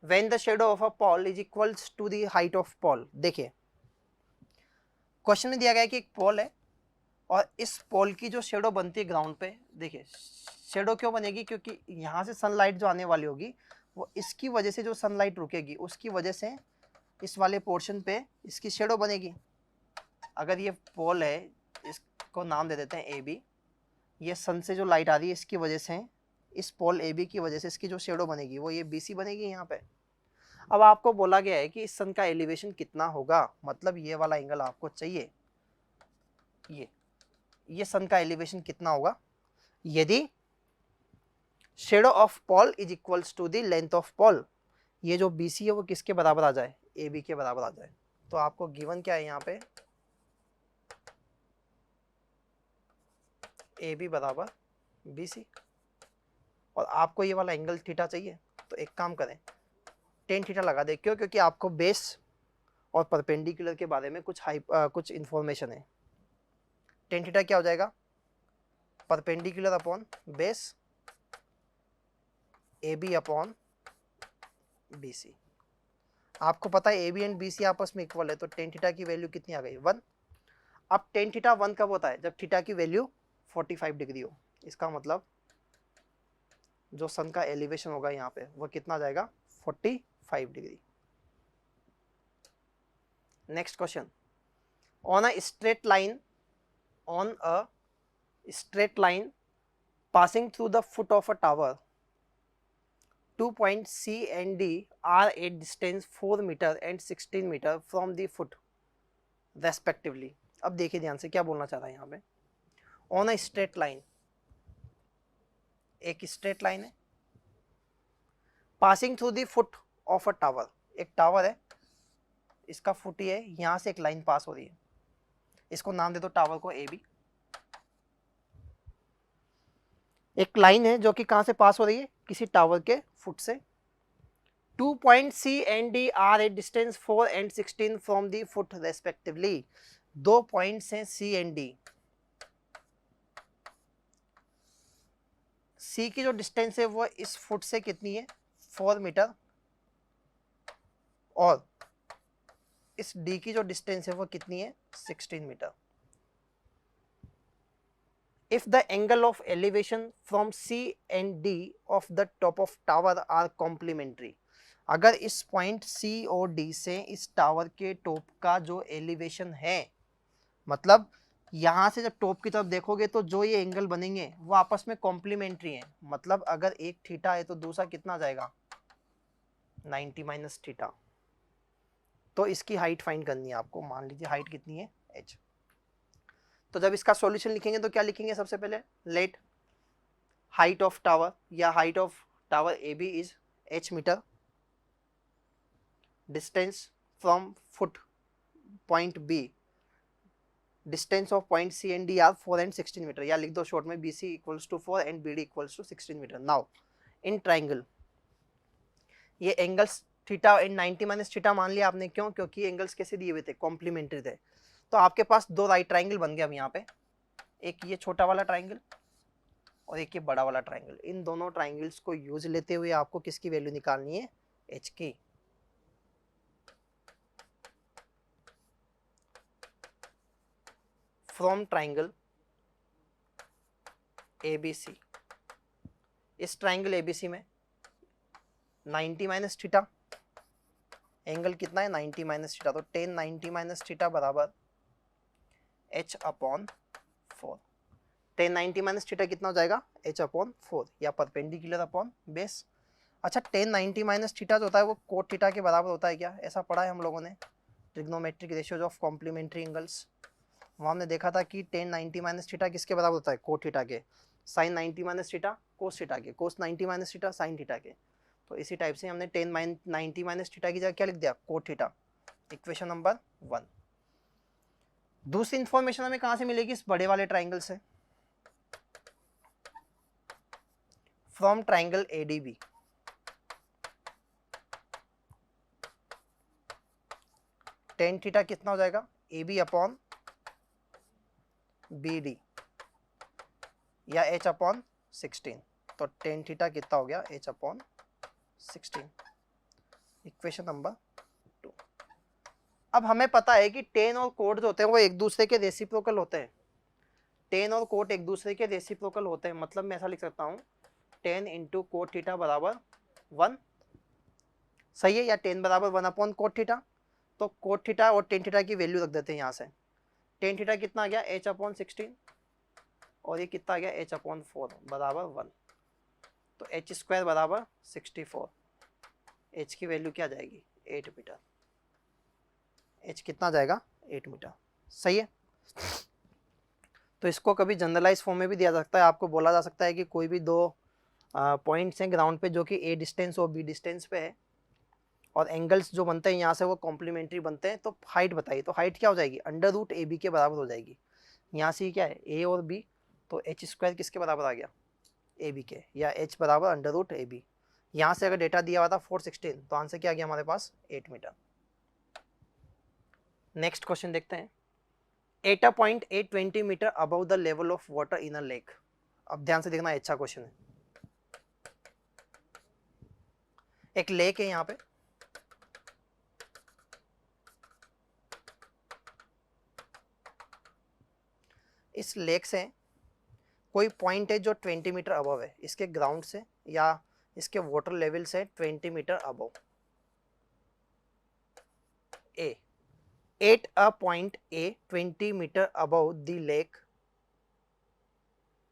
Speaker 1: when the shadow of a pole is equals to the height of pole. देखिए question में दिया गया है कि एक पॉल है और इस पॉल की जो शेडो बनती है ग्राउंड पे, देखिए शेडो क्यों बनेगी, क्योंकि यहाँ से सनलाइट जो आने वाली होगी वो इसकी वजह से, जो सनलाइट रुकेगी उसकी वजह से इस वाले पोर्शन पे इसकी शेडो बनेगी। अगर ये पॉल है, इसको नाम दे देते हैं AB, ये सन से जो लाइट आ रही है इसकी वजह से, इस पॉल AB की वजह से इसकी जो शेडो बनेगी वो ये BC बनेगी यहाँ पे। अब आपको बोला गया है कि इस सन का एलिवेशन कितना होगा, मतलब ये वाला एंगल आपको चाहिए, ये सन का एलिवेशन कितना होगा यदि shadow of pole is equals to the length of pole, ये जो BC है वो किसके बराबर आ जाए, AB के बराबर आ जाए। तो आपको गिवन क्या है यहाँ पे, AB बराबर BC, और आपको ये वाला एंगल थीटा चाहिए, तो एक काम करें, टेन थीटा लगा दे। क्यों, क्योंकि आपको बेस और परपेंडिकुलर के बारे में कुछ इंफॉर्मेशन है। टेन थीटा क्या हो जाएगा, perpendicular upon base AB upon BC। आपको पता है AB एंड BC आपस में इक्वल है, तो टेन थीटा की वैल्यू कितनी आ गई, 1। अब टेन थीटा 1 कब होता है, जब थीटा की वैल्यू 45 डिग्री हो। इसका मतलब जो सन का एलिवेशन होगा यहाँ पे वो कितना जाएगा, 45 degree. Next question, on a straight line passing through the foot of a tower, 2 points C and D are at distance 4 meter and 16 meter from the foot respectively। अब देखिए ध्यान से क्या बोलना चाह रहा है यहाँ पे, ऑन अ स्ट्रेट लाइन, एक स्ट्रेट लाइन है, passing through the foot of a tower, एक टावर है, इसका फुट ही है, यहाँ से एक लाइन पास हो रही है, इसको नाम दे दो टावर को AB। एक लाइन है जो कि कहां से पास हो रही है, किसी टावर के फुट से। 2 point C and D are at distance 4 and 16 from the foot respectively. 2 points हैं C and D। C की जो डिस्टेंस है वो इस फुट से कितनी है, 4 मीटर, और इस D की जो डिस्टेंस है वो कितनी है, 16 metre. If the angle of elevation from C and D of the top of tower are complementary, अगर इस पॉइंट C और D से इस टावर के टॉप का जो एलिवेशन है, मतलब यहां से जब टॉप की तरफ देखोगे तो जो ये एंगल बनेंगे वो आपस में कॉम्प्लीमेंट्री हैं, मतलब अगर एक थीटा है तो दूसरा कितना जाएगा, 90 माइनस थीटा। तो इसकी हाइट फाइंड करनी है आपको। मान लीजिए हाइट कितनी है, h। तो जब इसका सॉल्यूशन लिखेंगे तो क्या लिखेंगे, सबसे पहले लेट हाइट ऑफ टावर या height of tower A B is h metre, distance from foot point B, distance of point C and D are 4 and 16 metre, या लिख दो शॉर्ट में BC equals to 4 and BD equals to 16 metre. Now in triangle ये angles theta and 90 minus theta मान लिया आपने, क्यों, क्योंकि एंगल्स कैसे दिए हुए थे, कॉम्प्लीमेंट्री थे। तो आपके पास दो राइट ट्राइंगल बन गया अब यहाँ पे, एक ये छोटा वाला ट्राइंगल और एक ये बड़ा वाला ट्राइंगल। इन दोनों ट्राइंगल्स को यूज लेते हुए आपको किसकी वैल्यू निकालनी है, h की। फ्रॉम ट्राइंगल ABC, इस ट्राइंगल ABC में 90 माइनस थीटा, एंगल कितना है 90 माइनस थीटा, तो tan 90 माइनस थीटा बराबर h upon 4। tan 90 minus theta कितना हो जाएगा, h अपॉन 4, या परपेंडिकुलर अपॉन बेस। अच्छा tan 90 माइनस थीटा जो होता है वो कोट थीटा के बराबर होता है क्या, ऐसा पढ़ा है हम लोगों ने, trigonometric ratios of complementary angles. वहाँ हमने देखा था कि tan 90 माइनस थीटा किसके बराबर होता है, कोट थीटा के, sin 90 minus theta cos theta के, कोस 90 माइनस थीटा साइन थीटा के। तो इसी टाइप से हमने tan 90 माइनस थीटा की जगह क्या लिख दिया, कोट थीटा, इक्वेशन नंबर 1। दूसरी इंफॉर्मेशन हमें कहाँ से मिलेगी, इस बड़े वाले ट्राइंगल से, from triangle ADB tan theta कितना हो जाएगा, AB अपॉन BD या h अपॉन 16। तो tan थीटा कितना हो गया, h अपॉन 16, इक्वेशन नंबर 2। अब हमें पता है कि tan और कोट जो होते हैं वो एक दूसरे के रेसिप्रोकल होते हैं, tan और कोट एक दूसरे के रेसिप्रोकल होते हैं। मतलब मैं ऐसा लिख सकता हूँ tan इंटू कोट थीटा बराबर 1, सही है, या tan बराबर 1 अपॉन कोट थीटा। तो कोट थीटा और tan थीटा की वैल्यू रख देते हैं यहाँ से। tan थीटा कितना आ गया, h अपॉन 16, और ये कितना आ गया, h अपॉन 4 बराबर 1। तो h स्क्वायर बराबर 64, h की वैल्यू क्या जाएगी, 8 मीटर। h कितना जाएगा, 8 मीटर, सही है। तो इसको कभी जनरलाइज फॉर्म में भी दिया जा सकता है, आपको बोला जा सकता है कि कोई भी दो पॉइंट्स हैं ग्राउंड पे जो कि A डिस्टेंस और B डिस्टेंस पे है, और एंगल्स जो बनते हैं यहाँ से वो कॉम्प्लीमेंट्री बनते हैं, तो हाइट बताइए। तो हाइट क्या हो जाएगी, अंडर रूट AB के बराबर हो जाएगी। यहाँ से क्या है, A और B, तो h स्क्वायर किसके बराबर आ गया, AB के, या h बराबर अंडर रूट AB। यहाँ से अगर डेटा दिया हुआ था 416, तो आंसर क्या आ गया हमारे पास, 8 मीटर। नेक्स्ट क्वेश्चन देखते हैं। At a point 820 metre above the level of water in a lake. अब ध्यान से देखना, अच्छा क्वेश्चन है। एक लेक है यहाँ पे, इस लेक से कोई पॉइंट है जो 20 मीटर अबव है, इसके ग्राउंड से या इसके वाटर लेवल से 20 metre above. A at a point A 20 metre above the lake,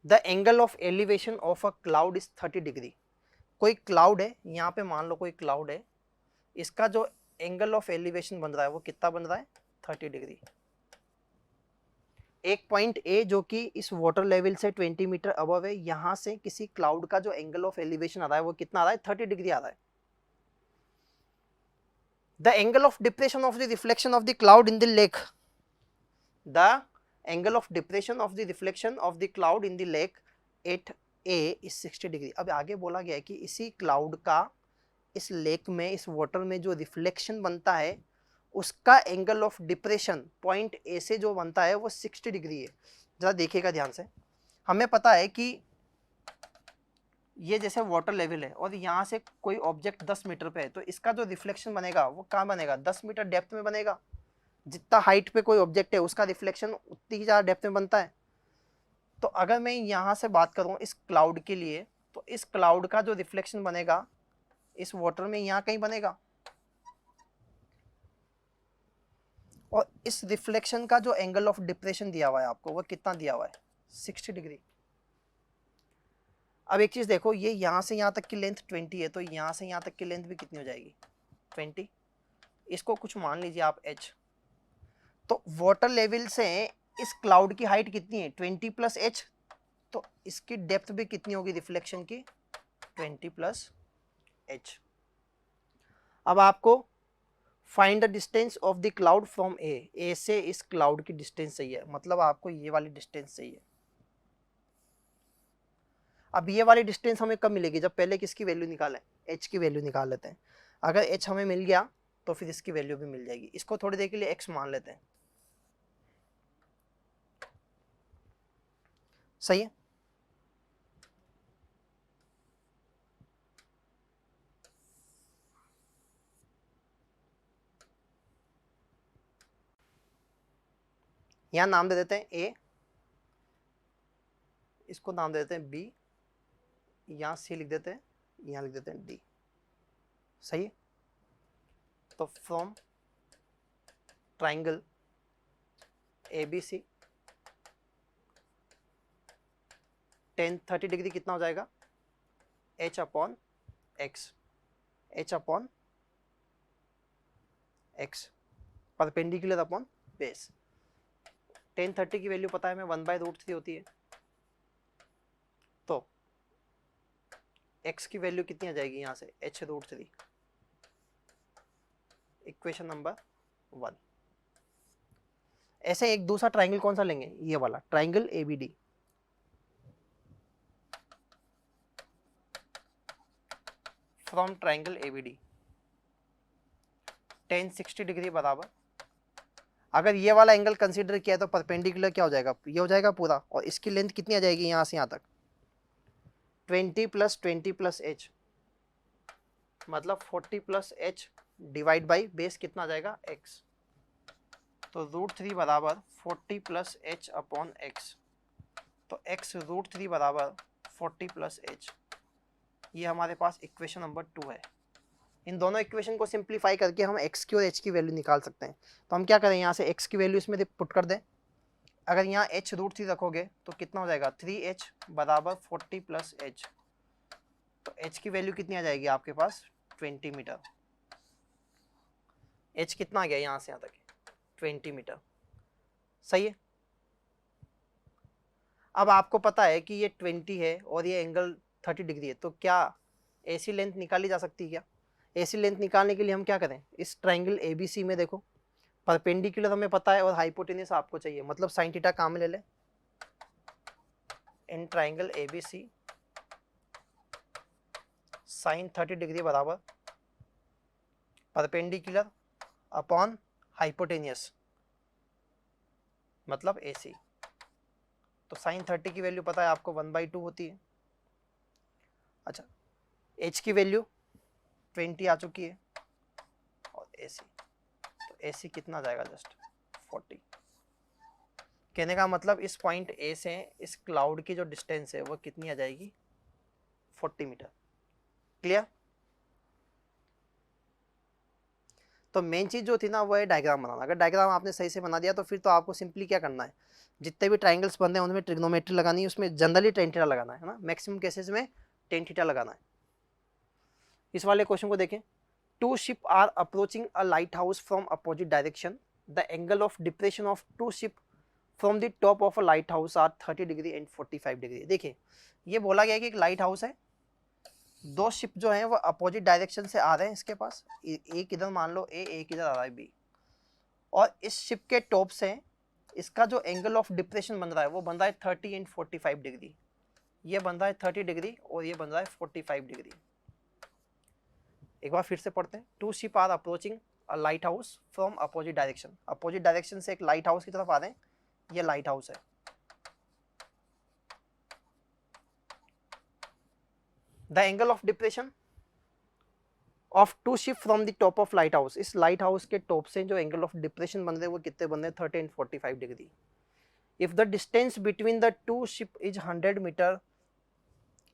Speaker 1: the angle of elevation of a cloud is 30 degree. कोई क्लाउड है यहाँ पे, मान लो कोई क्लाउड है, इसका जो एंगल ऑफ एलिवेशन बन रहा है वो कितना बन रहा है, 30 डिग्री। एक पॉइंट ए जो कि इस वाटर लेवल से 20 मीटर अबव है, यहां से किसी क्लाउड का जो एंगल ऑफ एलिवेशन आ रहा है वो कितना आ रहा है, 30 डिग्री आ रहा है। The angle of depression of the reflection of the cloud in the lake, the angle of depression of the reflection of the cloud in the lake at A is 60 degree. अब आगे बोला गया है कि इसी क्लाउड का इस lake में, इस वाटर में जो रिफ्लेक्शन बनता है उसका angle of depression point A से जो बनता है वो 60 डिग्री है। जरा देखिएगा ध्यान से, हमें पता है कि ये जैसे वाटर लेवल है और यहाँ से कोई ऑब्जेक्ट 10 मीटर पे है, तो इसका जो रिफ्लेक्शन बनेगा वो कहाँ बनेगा, 10 मीटर डेप्थ में बनेगा। जितना हाइट पे कोई ऑब्जेक्ट है उसका रिफ्लेक्शन उतनी ही ज़्यादा डेप्थ में बनता है। तो अगर मैं यहाँ से बात करूँ इस क्लाउड के लिए, तो इस क्लाउड का जो रिफ्लेक्शन बनेगा इस वाटर में यहाँ कहीं बनेगा, और इस रिफ्लेक्शन का जो एंगल ऑफ डिप्रेशन दिया हुआ है आपको वो कितना दिया हुआ है, 60 डिग्री। अब एक चीज देखो, ये यहाँ से यहाँ तक की लेंथ 20 है, तो यहाँ से यहाँ तक की लेंथ भी कितनी हो जाएगी, 20। इसको कुछ मान लीजिए आप h। तो वाटर लेवल से इस क्लाउड की हाइट कितनी है 20 प्लस h, तो इसकी डेप्थ भी कितनी होगी रिफ्लेक्शन की 20 प्लस h। अब आपको find the distance of the cloud from A से इस क्लाउड की डिस्टेंस चाहिए, मतलब आपको ये वाली डिस्टेंस चाहिए। अब ये वाली डिस्टेंस हमें कब मिलेगी, जब पहले किसकी वैल्यू निकालें, h की वैल्यू निकाल लेते हैं। अगर h हमें मिल गया तो फिर इसकी वैल्यू भी मिल जाएगी। इसको थोड़ी देर के लिए x मान लेते हैं, सही है। यहां नाम दे देते हैं a, इसको नाम दे देते हैं b, यहां c लिख देते हैं, यहां लिख देते हैं d, सही है। तो from triangle ABC tan 30 degree कितना हो जाएगा h upon x, h upon x perpendicular upon base. tan 30 की वैल्यू पता है हमें 1/√3 होती है, तो x की वैल्यू कितनी आ जाएगी यहाँ से h√3, इक्वेशन नंबर 1। ऐसे एक दूसरा ट्राइंगल कौन सा लेंगे, ये वाला triangle ABD। From triangle ABD tan 60 degree बराबर, अगर ये वाला एंगल कंसीडर किया तो परपेंडिकुलर क्या हो जाएगा, ये हो जाएगा पूरा, और इसकी लेंथ कितनी आ जाएगी यहाँ से यहाँ तक 20 प्लस 20 प्लस h, मतलब 40 plus h divide by base कितना आ जाएगा x। तो √3 बराबर 40 प्लस h अपॉन x, तो x √3 बराबर 40 प्लस h, ये हमारे पास इक्वेशन नंबर 2 है। इन दोनों इक्वेशन को सिंप्लीफाई करके हम x की और h की वैल्यू निकाल सकते हैं। तो हम क्या करें, यहाँ से x की वैल्यू इसमें पुट कर दें। अगर यहाँ h √3 रखोगे तो कितना हो जाएगा 3h बराबर 40 प्लस h, तो h की वैल्यू कितनी आ जाएगी आपके पास 20 मीटर। h कितना आ गया यहाँ से यहाँ तक 20 मीटर, सही है। अब आपको पता है कि ये 20 है और ये एंगल 30 डिग्री है, तो क्या AC लेंथ निकाली जा सकती है क्या। AC लेंथ निकालने के लिए हम क्या करें, इस ट्राइंगल ABC में देखो परपेंडिकुलर हमें पता है और हाइपोटेन्यूस आपको चाहिए, मतलब साइन थीटा काम में ले ले। In triangle ABC sine 30 degree बराबर परपेंडिकुलर अपॉन हाइपोटेन्यूस मतलब AC। तो साइन 30 की वैल्यू पता है आपको 1/2 होती है। अच्छा, h की वैल्यू 20 आ चुकी है और AC, तो AC कितना जाएगा जस्ट 40। कहने का मतलब इस पॉइंट A से इस क्लाउड की जो डिस्टेंस है वो कितनी आ जाएगी 40 मीटर। क्लियर। तो मेन चीज जो थी ना वो है डायग्राम बनाना। अगर डायग्राम आपने सही से बना दिया तो फिर तो आपको सिंपली क्या करना है, जितने भी ट्राइंगल्स बनते हैं उनमें ट्रिग्नोमेट्री लगानी है, उसमें जनरली टेन थीटा लगाना है ना, मैक्सिमम केसेस में टेन थीटा लगाना है। इस वाले क्वेश्चन को देखें, two ship are approaching a lighthouse from opposite direction, the angle of depression of two ship from the top of a lighthouse are 30 degree and 45 degree. देखिए ये बोला गया है कि एक लाइट हाउस है, दो शिप जो है वो अपोजिट डायरेक्शन से आ रहे हैं इसके पास, एक इधर मान लो ए, एक इधर आ रहा है बी, और इस शिप के टॉप से इसका जो एंगल ऑफ डिप्रेशन बन रहा है वो बन रहा है 30 एंड 45 डिग्री। ये बन रहा है 30 डिग्री और ये बन रहा है 45 डिग्री। एक बार फिर से पढ़ते हैं, two ship are approaching a lighthouse from opposite direction, opposite direction से एक लाइट हाउस की तरफ आ रहे हैं, ये लाइट हाउस है। The angle of depression of two ship from the top of lighthouse, इस लाइट हाउस के टॉप से जो एंगल ऑफ डिप्रेशन बन रहे हैं वो कितने बन रहे हैं 30 and 45 degree. If the distance between the two ship is 100 metre,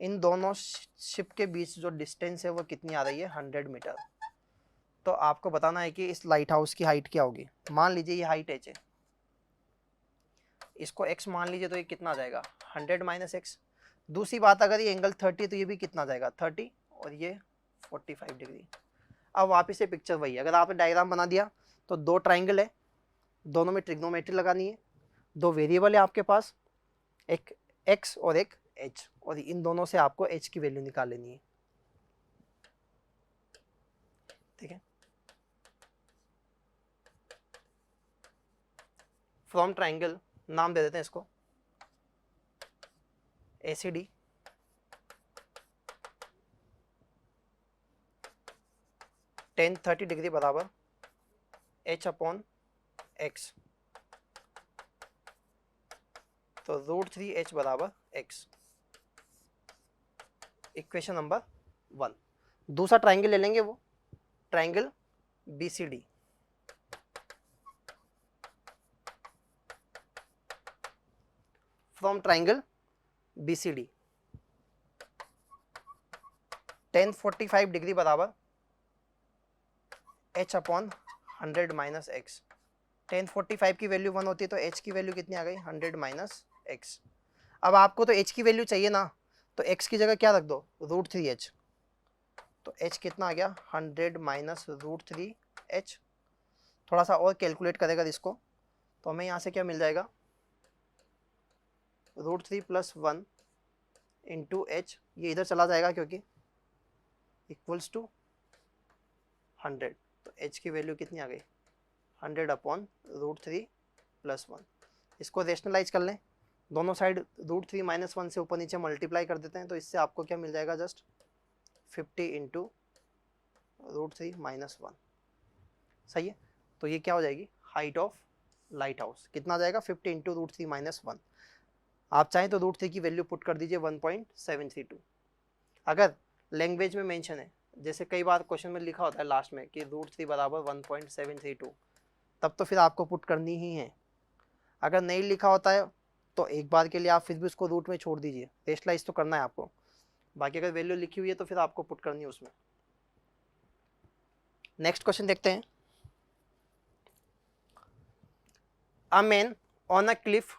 Speaker 1: इन दोनों शिप के बीच जो डिस्टेंस है वो कितनी आ रही है 100 मीटर। तो आपको बताना है कि इस लाइट हाउस की हाइट क्या होगी। मान लीजिए ये हाइट h है, इसको x मान लीजिए, तो ये कितना आ जाएगा 100 माइनस एक्स। दूसरी बात, अगर ये एंगल 30 है तो ये भी कितना आ जाएगा 30 और ये 45 डिग्री। अब वापस से पिक्चर वही है, अगर आपने डायग्राम बना दिया तो दो ट्राइंगल है, दोनों में ट्रिग्नोमेट्री लगानी है, दो वेरिएबल है आपके पास, एक x और एक h, और इन दोनों से आपको h की वैल्यू निकाल लेनी है। ठीक है, फ्रॉम ट्राइंगल, नाम दे देते हैं इसको ACD, tan 30 डिग्री बराबर h अपॉन x, तो √3h बराबर x, इक्वेशन नंबर 1। दूसरा ट्राइंगल ले लेंगे, वो triangle BCD, from triangle BCD tan 45 degree बराबर h upon 100 minus x. tan 45 की वैल्यू 1 होती है तो h की वैल्यू कितनी आ गई, 100 माइनस एक्स। अब आपको तो h की वैल्यू चाहिए ना, तो x की जगह क्या रख दो, √3h, तो h कितना आ गया, 100 माइनस √3h। थोड़ा सा और कैलकुलेट करेगा इसको, तो हमें यहाँ से क्या मिल जाएगा, √3 प्लस 1 इंटू h, ये इधर चला जाएगा क्योंकि इक्वल्स टू 100, तो h की वैल्यू कितनी आ गई, 100 अपॉन √3 प्लस 1। इसको रेशनलाइज कर लें, दोनों साइड √3 माइनस 1 से ऊपर नीचे मल्टीप्लाई कर देते हैं, तो इससे आपको क्या मिल जाएगा, जस्ट 50 इंटू √3 माइनस 1। सही है, तो ये क्या हो जाएगी, हाइट ऑफ लाइट हाउस कितना आ जाएगा, 50 इंटू √3 माइनस 1। आप चाहें तो √3 की वैल्यू पुट कर दीजिए 1.732। अगर लैंग्वेज में मेंशन है, जैसे कई बार क्वेश्चन में लिखा होता है लास्ट में कि √3 बराबर 1.732, तब तो फिर आपको पुट करनी ही है। अगर नहीं लिखा होता है तो एक बार के लिए आप फिर भी उसको रूट में छोड़ दीजिए, रेशनलाइज तो करना है आपको, बाकी अगर वैल्यू लिखी हुई है तो फिर आपको पुट करनी है उसमें। नेक्स्ट क्वेश्चन देखते हैं। A man on a cliff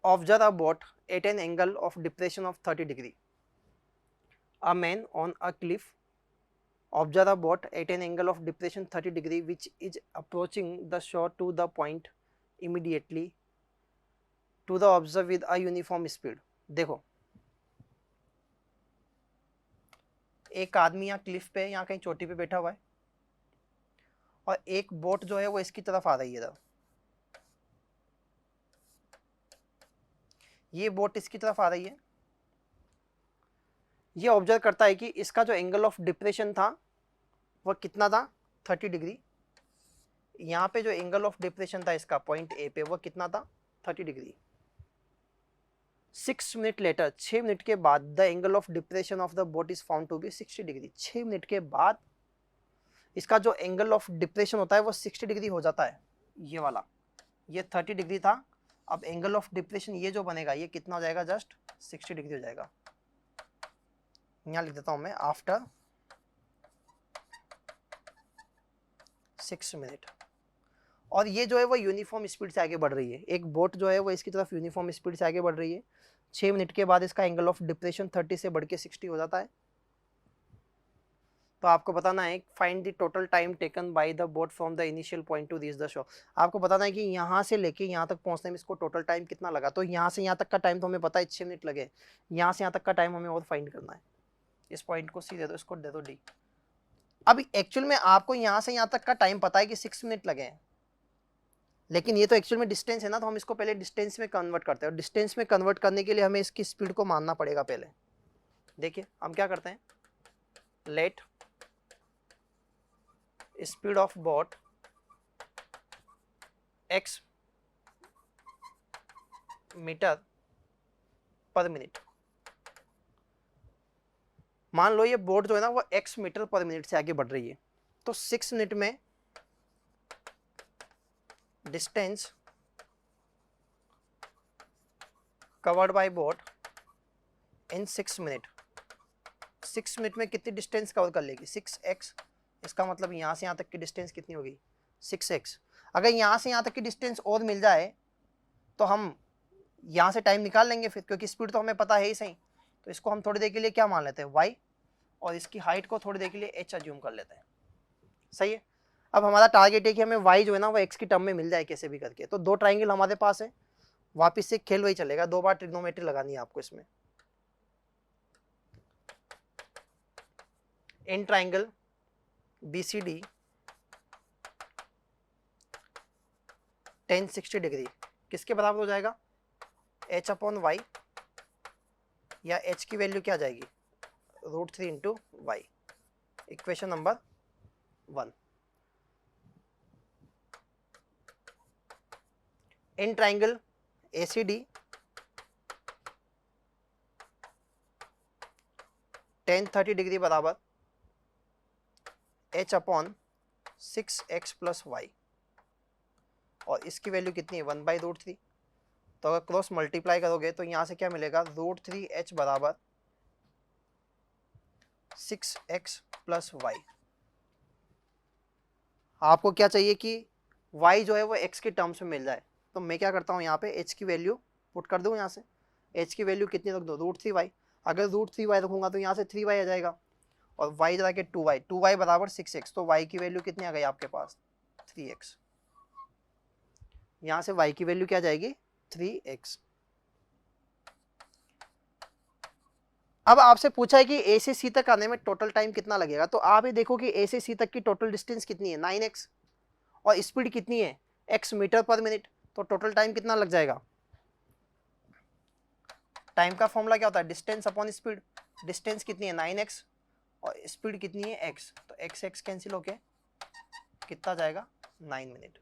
Speaker 1: observe a boat at an angle of depression of 30 degree. A man on a cliff observe a boat at an angle of depression 30 degree which is approaching the shore to the point immediately to the observe with a uniform speed। देखो, एक आदमी यहाँ Cliff पे, यहाँ कहीं चोटी पे बैठा हुआ है, और एक बोट जो है वो इसकी तरफ आ रही है, ये बोट इसकी तरफ आ रही है। ये ऑब्जर्व करता है कि इसका जो एंगल ऑफ डिप्रेशन था वह कितना था, 30 डिग्री। यहाँ पे जो एंगल ऑफ डिप्रेशन था इसका पॉइंट ए पे, वह कितना था, 30 डिग्री। 6 मिनट लेटर, 6 मिनट के बाद the angle of depression of the boat is found to be 60 degree. 6 minute के बाद इसका जो एंगल ऑफ डिप्रेशन होता है वो 60 डिग्री हो जाता है। ये वाला, ये 30 डिग्री था, अब एंगल ऑफ डिप्रेशन ये जो बनेगा ये कितना हो जाएगा, जस्ट 60 डिग्री हो जाएगा। यहाँ लिख देता हूं मैं, आफ्टर 6 मिनट। और ये जो है वो यूनिफॉर्म स्पीड से आगे बढ़ रही है, एक बोट जो है वो इसकी तरफ यूनिफॉर्म स्पीड से आगे बढ़ रही है। 6 मिनट के बाद इसका एंगल ऑफ डिप्रेशन 30 से बढ़ के 60 हो जाता है। तो आपको बताना है, find the total time taken by the boat from the initial point two reach the shore. आपको बताना है कि यहाँ से लेके यहाँ तक पहुँचने में इसको टोटल टाइम कितना लगा। तो यहाँ से यहाँ तक का टाइम तो हमें पता है 6 मिनट लगे, यहाँ से यहाँ तक का टाइम हमें और फाइंड करना है। इस पॉइंट को सी दे दो, इसको दे दो डी। अब एक्चुअल में आपको यहाँ से यहाँ तक का टाइम पता है कि 6 मिनट लगे हैं, लेकिन ये तो एक्चुअल में डिस्टेंस है ना, तो हम इसको पहले डिस्टेंस में कन्वर्ट करते हैं, और डिस्टेंस में कन्वर्ट करने के लिए हमें इसकी स्पीड को मानना पड़ेगा पहले। देखिए हम क्या करते हैं, let speed of boat x metre per minute. मान लो ये बोट जो है ना वो x मीटर पर मिनट से आगे बढ़ रही है, तो 6 मिनट में distance covered by boat in 6 minute, 6 minute में कितनी डिस्टेंस कवर कर लेगी, 6x। इसका मतलब यहाँ से यहाँ तक की डिस्टेंस कितनी होगी, 6x। अगर यहाँ से यहाँ तक की डिस्टेंस और मिल जाए तो हम यहाँ से टाइम निकाल लेंगे फिर, क्योंकि स्पीड तो हमें पता है ही सही। तो इसको हम थोड़ी देर के लिए क्या मान लेते हैं, y, और इसकी हाइट को थोड़ी देर के लिए h अज्यूम कर लेते हैं। सही है। अब हमारा टारगेट है कि हमें y जो है ना वो x की टर्म में मिल जाए कैसे भी करके। तो दो ट्राइंगल हमारे पास है, वापिस से खेल वही चलेगा, 2 बार ट्रिग्नोमेट्री लगानी है आपको इसमें। In triangle BCD tan 60 degree किसके बराबर हो जाएगा, h/y, या h की वैल्यू क्या आ जाएगी, √3 into y. Equation number 1। In triangle ACD tan 30 degree बराबर h/6x प्लस वाई, और इसकी वैल्यू कितनी है, 1/√3। तो अगर क्रॉस मल्टीप्लाई करोगे तो यहाँ से क्या मिलेगा, √3h बराबर 6x प्लस वाई। आपको क्या चाहिए कि y जो है वो x के टर्म्स में मिल जाए। तो मैं क्या करता हूँ, यहाँ पे h की वैल्यू पुट कर दूँ, यहाँ से h की वैल्यू कितनी रख दो, √3y। अगर √3y रखूंगा तो यहाँ से 3y आ जाएगा, और y जरा के 2y बराबर 6x। तो y की वैल्यू कितनी आ गई आपके पास, 3x। यहाँ से y की वैल्यू क्या आ जाएगी, 3x। अब आपसे पूछा है कि ए से सी तक आने में टोटल टाइम कितना लगेगा। तो आप ये देखो कि ए से सी तक की टोटल डिस्टेंस कितनी है, 9x, और स्पीड कितनी है, x मीटर पर मिनट। तो टोटल टाइम कितना लग जाएगा। टाइम का फॉर्मूला क्या होता है, डिस्टेंस अपॉन स्पीड। डिस्टेंस कितनी है 9x, और स्पीड कितनी है x। तो x कैंसिल होके कितना जाएगा, 9 मिनट।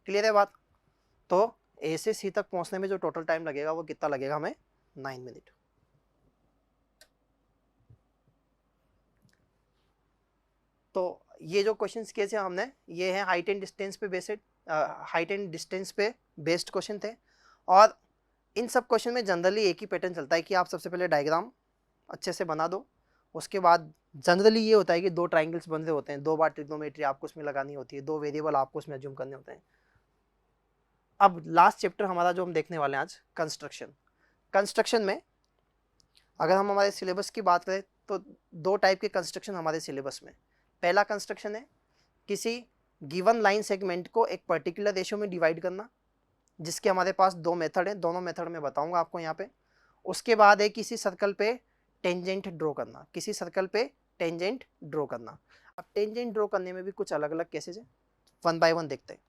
Speaker 1: क्लियर है बात। तो ए से सी तक पहुंचने में जो टोटल टाइम लगेगा वो कितना लगेगा हमें, 9 मिनट। तो ये जो क्वेश्चंस किए थे हमने, ये है हाइट एंड डिस्टेंस पे बेस्ड, हाइट एंड डिस्टेंस पे बेस्ड क्वेश्चन थे। और इन सब क्वेश्चन में जनरली एक ही पैटर्न चलता है कि आप सबसे पहले डायग्राम अच्छे से बना दो, उसके बाद जनरली ये होता है कि 2 ट्राइंगल्स बन रहे होते हैं, 2 बार ट्रिग्नोमेट्री आपको उसमें लगानी होती है, 2 वेरिएबल आपको उसमें अज्यूम करने होते हैं। अब लास्ट चैप्टर हमारा जो हम देखने वाले हैं आज, कंस्ट्रक्शन। कंस्ट्रक्शन में अगर हम हमारे सिलेबस की बात करें तो 2 टाइप के कंस्ट्रक्शन हमारे सिलेबस में। पहला कंस्ट्रक्शन है किसी गिवन लाइन सेगमेंट को एक पर्टिकुलर रेशियो में डिवाइड करना, जिसके हमारे पास 2 मेथड हैं, दोनों मेथड में बताऊंगा आपको यहाँ पे। उसके बाद है किसी सर्कल पे टेंजेंट ड्रॉ करना, किसी सर्कल पे टेंजेंट ड्रॉ करना। अब टेंजेंट ड्रॉ करने में भी कुछ अलग अलग केसेज है, 1 बाय 1 देखते हैं।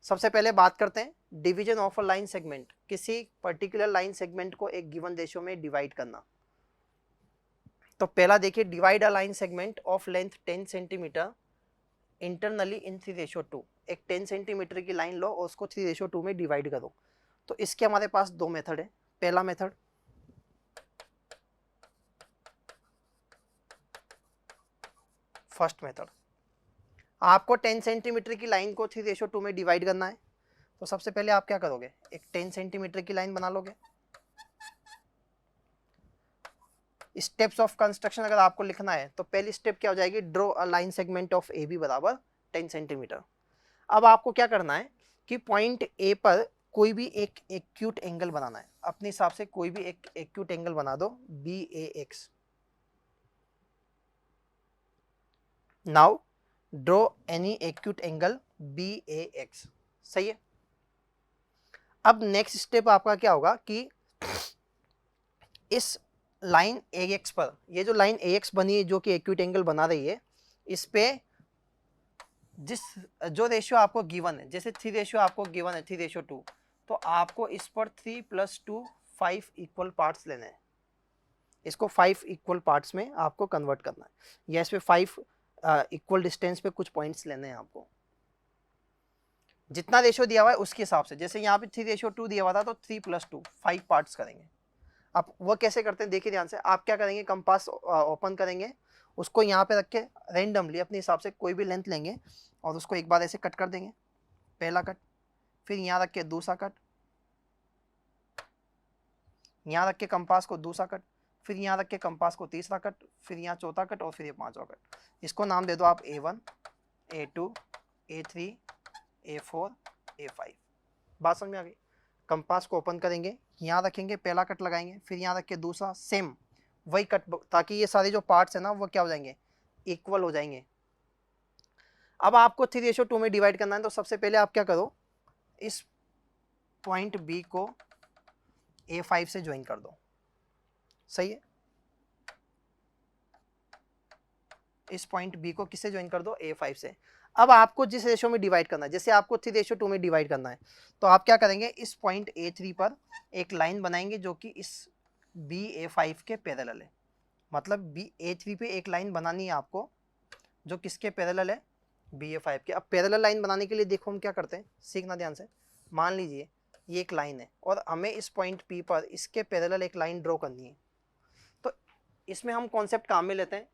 Speaker 1: सबसे पहले बात करते हैं division of a line segment, किसी पर्टिकुलर लाइन सेगमेंट को एक गिवन रेशियो में डिवाइड करना। तो पहला देखिए, divide a line segment of length 10 centimetre internally इन 3:2। एक 10 सेंटीमीटर की लाइन लो और उसको 3:2 में डिवाइड करो। तो इसके हमारे पास 2 मेथड है। पहला मेथड, फर्स्ट मेथड, आपको 10 सेंटीमीटर की लाइन को 3:2 में डिवाइड करना है। तो सबसे पहले आप क्या करोगे, एक 10 सेंटीमीटर की लाइन बना लोगे। स्टेप्स ऑफ कंस्ट्रक्शन अगर आपको लिखना है तो पहली स्टेप क्या हो जाएगी, draw a line segment of A B बराबर 10 सेंटीमीटर। अब आपको क्या करना है कि पॉइंट ए पर कोई भी एक एक्यूट एंगल बनाना है, अपने हिसाब से कोई भी एक एक्यूट एंगल बना दो, BAX। Now draw any acute angle BAX। सही है। अब नेक्स्ट स्टेप आपका क्या होगा कि इस लाइन AX पर, ये जो लाइन AX बनी है जो कि एक्यूट एंगल बना रही है, इस पे जिस जो रेशियो आपको गिवन है, जैसे 3 आपको गिवन है 3:2, तो आपको इस पर 3 + 2 5 इक्वल पार्ट्स लेने हैं। इसको 5 इक्वल पार्ट्स में आपको कन्वर्ट करना है, या इस पे 5 इक्वल डिस्टेंस पे कुछ पॉइंट्स लेने हैं आपको। जितना रेशियो दिया हुआ है उसके हिसाब से, जैसे यहाँ पे 3:2 दिया हुआ था तो 3 + 2 5 पार्ट्स करेंगे। अब वो कैसे करते हैं देखिए ध्यान से। आप क्या करेंगे, कंपास ओपन करेंगे, उसको यहाँ पे रख के रेंडमली अपने हिसाब से कोई भी लेंथ लेंगे और उसको एक बार ऐसे कट कर देंगे, पहला कट, फिर यहाँ रख के दूसरा कट, यहाँ रख के कंपास को दूसरा कट, फिर यहाँ रख के कंपास को तीसरा कट, फिर यहाँ चौथा कट, और फिर ये पांचवा कट। इसको नाम दे दो आप A1, A2, A3, A4, A5। बात समझ में आ गई। कंपास को ओपन करेंगे, यहाँ रखेंगे, पहला कट लगाएंगे, फिर यहाँ रख के दूसरा, सेम वही कट, ताकि ये सारे जो पार्ट्स है ना वो क्या हो जाएंगे, इक्वल हो जाएंगे। अब आपको 3:2 में डिवाइड करना है, तो सबसे पहले आप क्या करो, इस पॉइंट बी को A5 से ज्वाइन कर दो, सही है। इस पॉइंट बी को किससे ज्वाइन कर दो, A5 से। अब आपको जिस रेशो में डिवाइड करना है, जैसे आपको 3:2 में डिवाइड करना है, तो आप क्या करेंगे, इस पॉइंट A3 पर एक लाइन बनाएंगे जो कि इस BA5 के पैरेलल है। मतलब A3 पे एक लाइन बनानी है आपको जो किसके पैरेलल है, BA5 के। अब पैरेलल लाइन बनाने के लिए देखो हम क्या करते हैं, सीखना ध्यान से। मान लीजिए ये एक लाइन है और हमें इस पॉइंट P पर इसके पैरेलल एक लाइन ड्रॉ करनी है, तो इसमें हम कॉन्सेप्ट काम में लेते हैं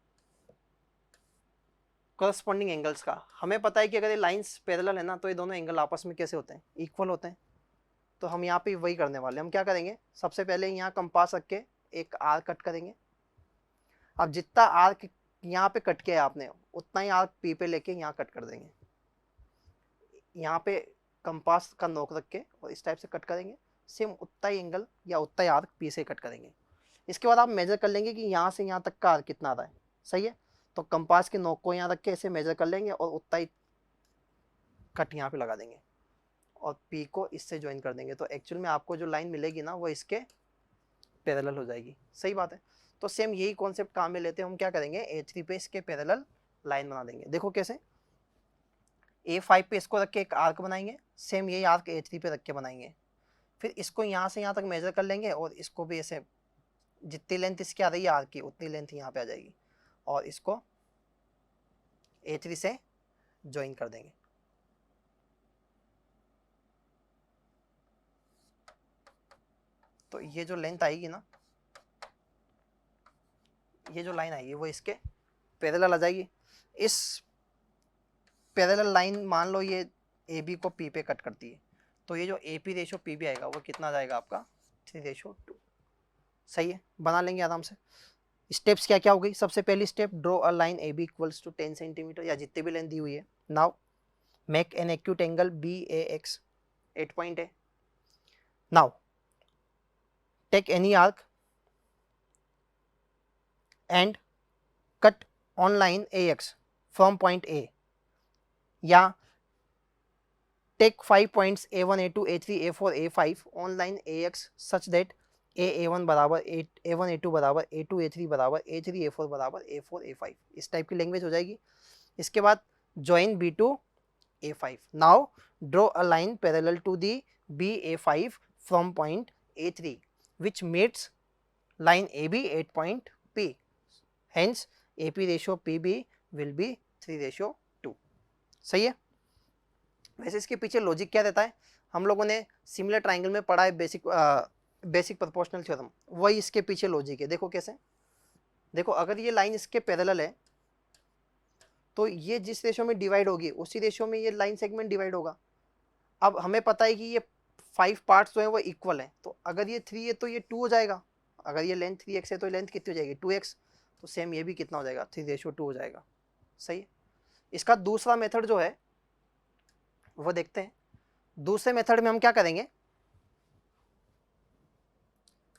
Speaker 1: करस्पॉन्डिंग एंगल्स का। हमें पता है कि अगर ये लाइंस पैरेलल है ना, तो ये दोनों एंगल आपस में कैसे होते हैं, इक्वल होते हैं। तो हम यहाँ पे वही करने वाले हैं। हम क्या करेंगे, सबसे पहले यहाँ कंपास रख के एक आर्क कट करेंगे। अब जितना आर्क यहाँ पे कट किया है आपने, उतना ही आर्क P पे लेके यहाँ कट कर देंगे। यहाँ पे कंपास का नोक रख के और इस टाइप से कट करेंगे, सेम उतना ही एंगल या उतना ही आर्क P से कट करेंगे। इसके बाद आप मेजर कर लेंगे कि यहाँ से यहाँ तक का आर्क कितना आ रहा है, सही है। तो कंपास के नोक को यहाँ रख के ऐसे मेजर कर लेंगे और उतना ही कट यहाँ पे लगा देंगे और P को इससे ज्वाइन कर देंगे। तो एक्चुअल में आपको जो लाइन मिलेगी ना, वो इसके पैरेलल हो जाएगी, सही बात है। तो सेम यही कॉन्सेप्ट काम में लेते हैं। हम क्या करेंगे, A3 पे इसके पैरेलल लाइन बना देंगे। देखो कैसे, A5 पे इसको रख के एक आर्क बनाएंगे, सेम यही आर्क A3 पे रख के बनाएंगे। फिर इसको यहाँ से यहाँ तक मेजर कर लेंगे और इसको भी ऐसे, जितनी लेंथ इसकी आ रही है आर्क की, उतनी लेंथ यहाँ पे आ जाएगी और इसको A3 से ज्वाइन कर देंगे। तो ये जो लेंथ आएगी ना, ये जो लाइन आएगी वो इसके पैरेलल आ जाएगी। इस पैरेलल लाइन मान लो ये AB को P पे कट करती है, तो ये जो AP रेशो PB आएगा वो कितना आ जाएगा आपका, 3:2। सही है, बना लेंगे आराम से। स्टेप्स क्या क्या हो गई, सबसे पहली step, draw a line AB equals to 10 centimetre या जितने भी लेंथ दी हुई है। Now make an acute angle BAX, 8 point है। Now take any arc and cut on line AX फ्रॉम पॉइंट A, या take 5 points A1, A2, A3, A4, A5 on line AX such that A1 बराबर A1, A2 बराबर A2, A3 बराबर A3, A4 बराबर A4, A5, इस type की language हो जाएगी। इसके बाद join B2 A5. Now draw a line parallel to the BA5 from point A3 which meets line AB at point P. Hence AP ratio PB will be 3:2. सही है। वैसे इसके पीछे लॉजिक क्या रहता है, हम लोगों ने सिमिलर ट्राइंगल में पढ़ा है, बेसिक प्रोपोर्शनल थ्योरम, वही इसके पीछे लॉजिक है। देखो कैसे, देखो अगर ये लाइन इसके पैरेलल है तो ये जिस रेशो में डिवाइड होगी उसी रेशो में ये लाइन सेगमेंट डिवाइड होगा। अब हमें पता है कि ये 5 पार्ट्स जो है वो इक्वल है, तो अगर ये 3 है तो ये 2 हो जाएगा। अगर ये लेंथ 3x है तो लेंथ कितनी हो जाएगी, 2x। तो सेम ये भी कितना हो जाएगा, 3:2 हो जाएगा। सही है। इसका दूसरा मेथड जो है वो देखते हैं। दूसरे मेथड में हम क्या करेंगे,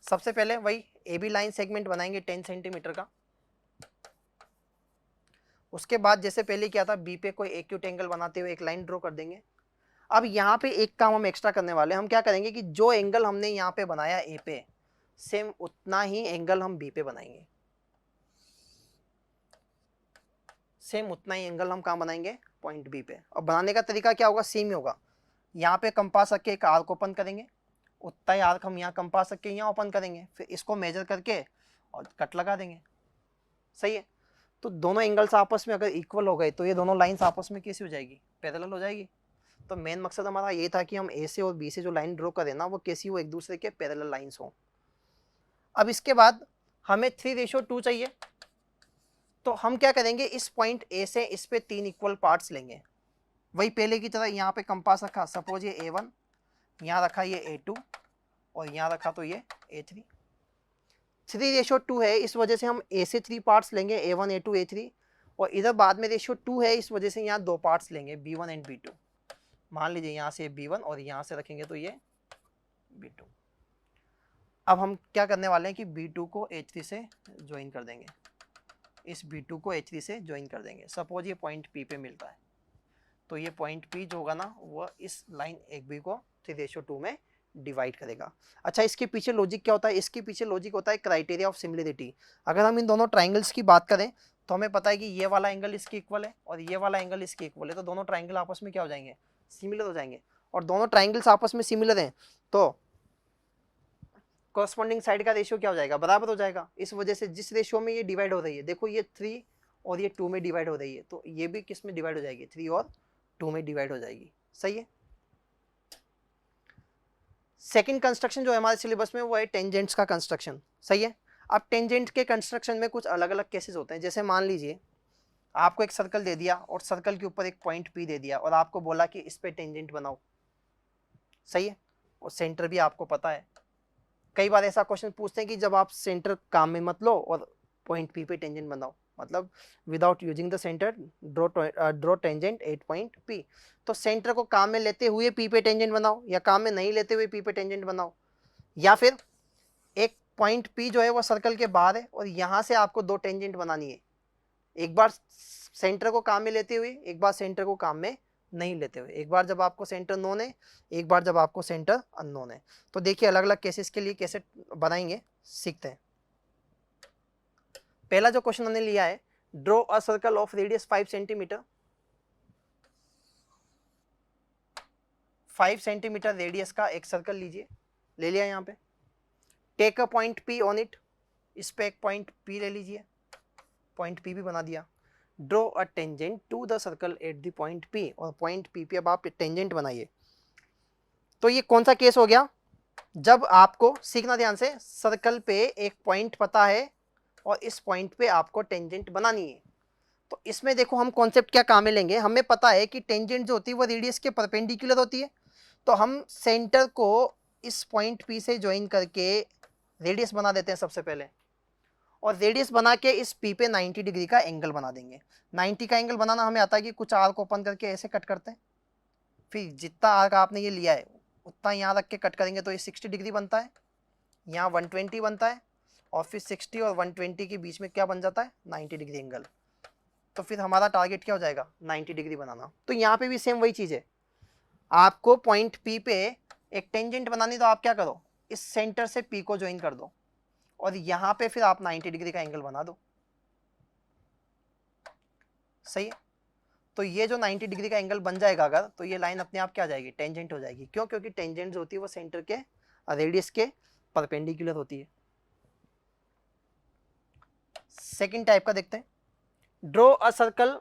Speaker 1: सबसे पहले वही AB लाइन सेगमेंट बनाएंगे 10 सेंटीमीटर का। उसके बाद जैसे पहले किया था, B पे कोई एक्यूट एंगल बनाते हुए एक लाइन ड्रॉ कर देंगे। अब यहाँ पे एक काम हम एक्स्ट्रा करने वाले हैं। हम क्या करेंगे कि जो एंगल हमने यहाँ पे बनाया A पे, सेम उतना ही एंगल हम B पे बनाएंगे। सेम उतना ही एंगल हम कहाँ बनाएंगे, पॉइंट B पे। और बनाने का तरीका क्या होगा, सेम ही होगा। यहाँ पे कंपास रख के एक आर्क ओपन करेंगे, उतना ही आर्क हम यहाँ कंपास रख के यहाँ ओपन करेंगे, फिर इसको मेजर करके और कट लगा देंगे। सही है। तो दोनों एंगल्स आपस में अगर इक्वल हो गए तो ये दोनों लाइंस आपस में कैसी हो जाएगी, पैरेलल हो जाएगी। तो मेन मकसद हमारा ये था कि हम A से और B से जो लाइन ड्रॉ करें ना, वो कैसी हो, एक दूसरे के पैरेलल लाइंस हो। अब इसके बाद हमें 3:2 चाहिए, तो हम क्या करेंगे, इस पॉइंट A से इस पे 3 इक्वल पार्ट्स लेंगे। वही पहले की तरह यहाँ पे कंपास रखा, सपोज ये A1, यहाँ रखा ये A2 और यहाँ रखा तो ये A3। 3:2 है, इस वजह से हम A से 3 पार्ट्स लेंगे, A1, A2, A3, और इधर बाद में रेशियो 2 है, इस वजह से यहाँ 2 पार्ट्स लेंगे, B1 एंड B2। मान लीजिए यहाँ से B1 और यहाँ से रखेंगे तो ये B2। अब हम क्या करने वाले हैं कि B2 को H3 से ज्वाइन कर देंगे, इस B2 को H3 से ज्वाइन कर देंगे। सपोज ये पॉइंट P पे मिलता है, तो ये पॉइंट P जो होगा ना वो इस लाइन 1B को 3:2 में डिवाइड करेगा। अच्छा, इसके पीछे लॉजिक क्या होता है? इसके पीछे लॉजिक होता है क्राइटेरिया ऑफ सिमिलरिटी। अगर हम इन दोनों ट्राइंगल्स की बात करें तो हमें पता है कि ये वाला एंगल इसके इक्वल है और ये वाला एंगल इसके इक्वल है, तो दोनों ट्राइंगल आपस में क्या हो जाएंगे? सिमिलर हो जाएंगे। और दोनों ट्राइंगल्स आपस में सिमिलर हैं तो कॉरस्पॉन्डिंग साइड का रेशियो क्या हो जाएगा? बराबर हो जाएगा। इस वजह से जिस रेशियो में ये डिवाइड हो रही है, देखो ये 3 और ये 2 में डिवाइड हो रही है, तो ये भी किस में डिवाइड हो जाएगी? 3 और 2 में डिवाइड हो जाएगी। सही है। सेकंड कंस्ट्रक्शन जो है हमारे सिलेबस में वो है टेंजेंट्स का कंस्ट्रक्शन। सही है। अब टेंजेंट के कंस्ट्रक्शन में कुछ अलग अलग केसेस होते हैं। जैसे मान लीजिए आपको एक सर्कल दे दिया और सर्कल के ऊपर एक पॉइंट P दे दिया और आपको बोला कि इस पे टेंजेंट बनाओ। सही है। और सेंटर भी आपको पता है। कई बार ऐसा क्वेश्चन पूछते हैं कि जब आप सेंटर काम में मत लो और पॉइंट P पे टेंजेंट बनाओ, मतलब without using the centre draw tangent at point P। तो सेंटर को काम में लेते हुए P पे टेंजेंट बनाओ या काम में नहीं लेते हुए P पे टेंजेंट बनाओ, या फिर एक पॉइंट P जो है वो सर्कल के बाहर है और यहाँ से आपको दो टेंजेंट बनानी है, एक बार सेंटर को काम में लेते हुए, एक बार सेंटर को काम में नहीं लेते हुए। एक बार जब आपको सेंटर नोन है, एक बार जब आपको सेंटर अननोन है। तो देखिए अलग अलग केसेस के लिए कैसे बनाएंगे, सीखते हैं। पहला जो क्वेश्चन हमने लिया है, draw a circle of radius 5 centimetre, 5 centimetre radius का एक सर्कल लीजिए, ले लिया यहाँ पे। Take a point P on it, इस पे एक पॉइंट P ले लीजिए, पॉइंट P भी बना दिया। Draw a tangent to the circle at the point P, और पॉइंट P पे अब आप टेंजेंट बनाइए। तो ये कौन सा केस हो गया? जब आपको, सीखना ध्यान से, सर्कल पे एक पॉइंट पता है और इस पॉइंट पे आपको टेंजेंट बनानी है। तो इसमें देखो हम कॉन्सेप्ट क्या काम में लेंगे। हमें पता है कि टेंजेंट जो होती है वो रेडियस के परपेंडिकुलर होती है, तो हम सेंटर को इस पॉइंट P से ज्वाइन करके रेडियस बना देते हैं सबसे पहले, और रेडियस बना के इस P पे 90 डिग्री का एंगल बना देंगे। 90 का एंगल बनाना हमें आता है कि कुछ आर्क ओपन करके ऐसे कट करते हैं, फिर जितना आर्क आपने ये लिया है उतना यहाँ रख के कट करेंगे तो ये 60 डिग्री बनता है, यहाँ 120 बनता है, और फिर 60 और 120 के बीच में क्या बन जाता है? 90 डिग्री एंगल। तो फिर हमारा टारगेट क्या हो जाएगा? 90 डिग्री बनाना। तो यहाँ पे भी सेम वही चीज़ है, आपको पॉइंट P पे एक टेंजेंट बनानी, तो आप क्या करो, इस सेंटर से P को ज्वाइन कर दो और यहाँ पे फिर आप 90 डिग्री का एंगल बना दो। सही है। तो ये जो 90 डिग्री का एंगल बन जाएगा अगर, तो ये लाइन अपने आप क्या आ जाएगी? टेंजेंट हो जाएगी। क्यों? क्योंकि टेंजेंट जो होती है वो सेंटर के रेडियस के परपेंडिकुलर होती है। सेकंड टाइप का देखते हैं, draw a circle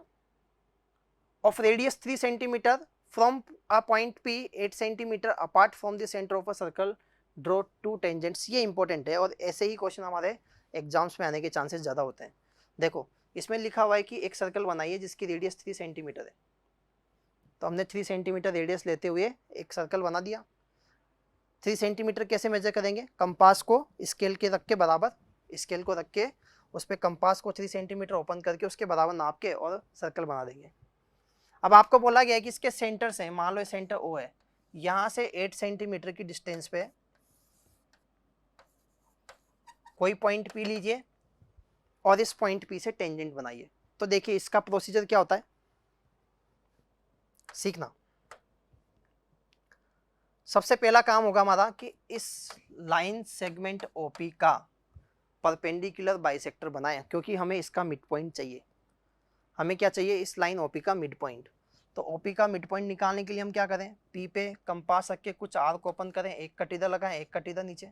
Speaker 1: of radius 3 centimetre from a point P 8 centimetre apart from the centre of a circle, draw 2 tangents. ये इंपॉर्टेंट है और ऐसे ही क्वेश्चन हमारे एग्जाम्स में आने के चांसेस ज़्यादा होते हैं। देखो इसमें लिखा हुआ है कि एक सर्कल बनाइए जिसकी रेडियस 3 सेंटीमीटर है, तो हमने 3 सेंटीमीटर रेडियस लेते हुए एक सर्कल बना दिया। 3 सेंटीमीटर कैसे मेजर करेंगे? कंपास को स्केल के रख के बराबर, स्केल को रख के उस पर कंपास को 3 सेंटीमीटर ओपन करके उसके बराबर नाप के और सर्कल बना देंगे। अब आपको बोला गया है कि इसके सेंटर से, मान लो सेंटर O है, यहाँ से 8 सेंटीमीटर की डिस्टेंस पे कोई पॉइंट P लीजिए और इस पॉइंट P से टेंजेंट बनाइए। तो देखिए इसका प्रोसीजर क्या होता है, सीखना। सबसे पहला काम होगा हमारा कि इस लाइन सेगमेंट OP का परपेंडिकुलर बाइसेक्टर बनाएं, क्योंकि हमें इसका मिड पॉइंट चाहिए। हमें क्या चाहिए? इस लाइन OP का मिड पॉइंट। तो OP का मिड पॉइंट निकालने के लिए हम क्या करें? P पे कंपास रख के कुछ आर्क ओपन करें, एक कट इधर लगाएं, एक कट इधर नीचे,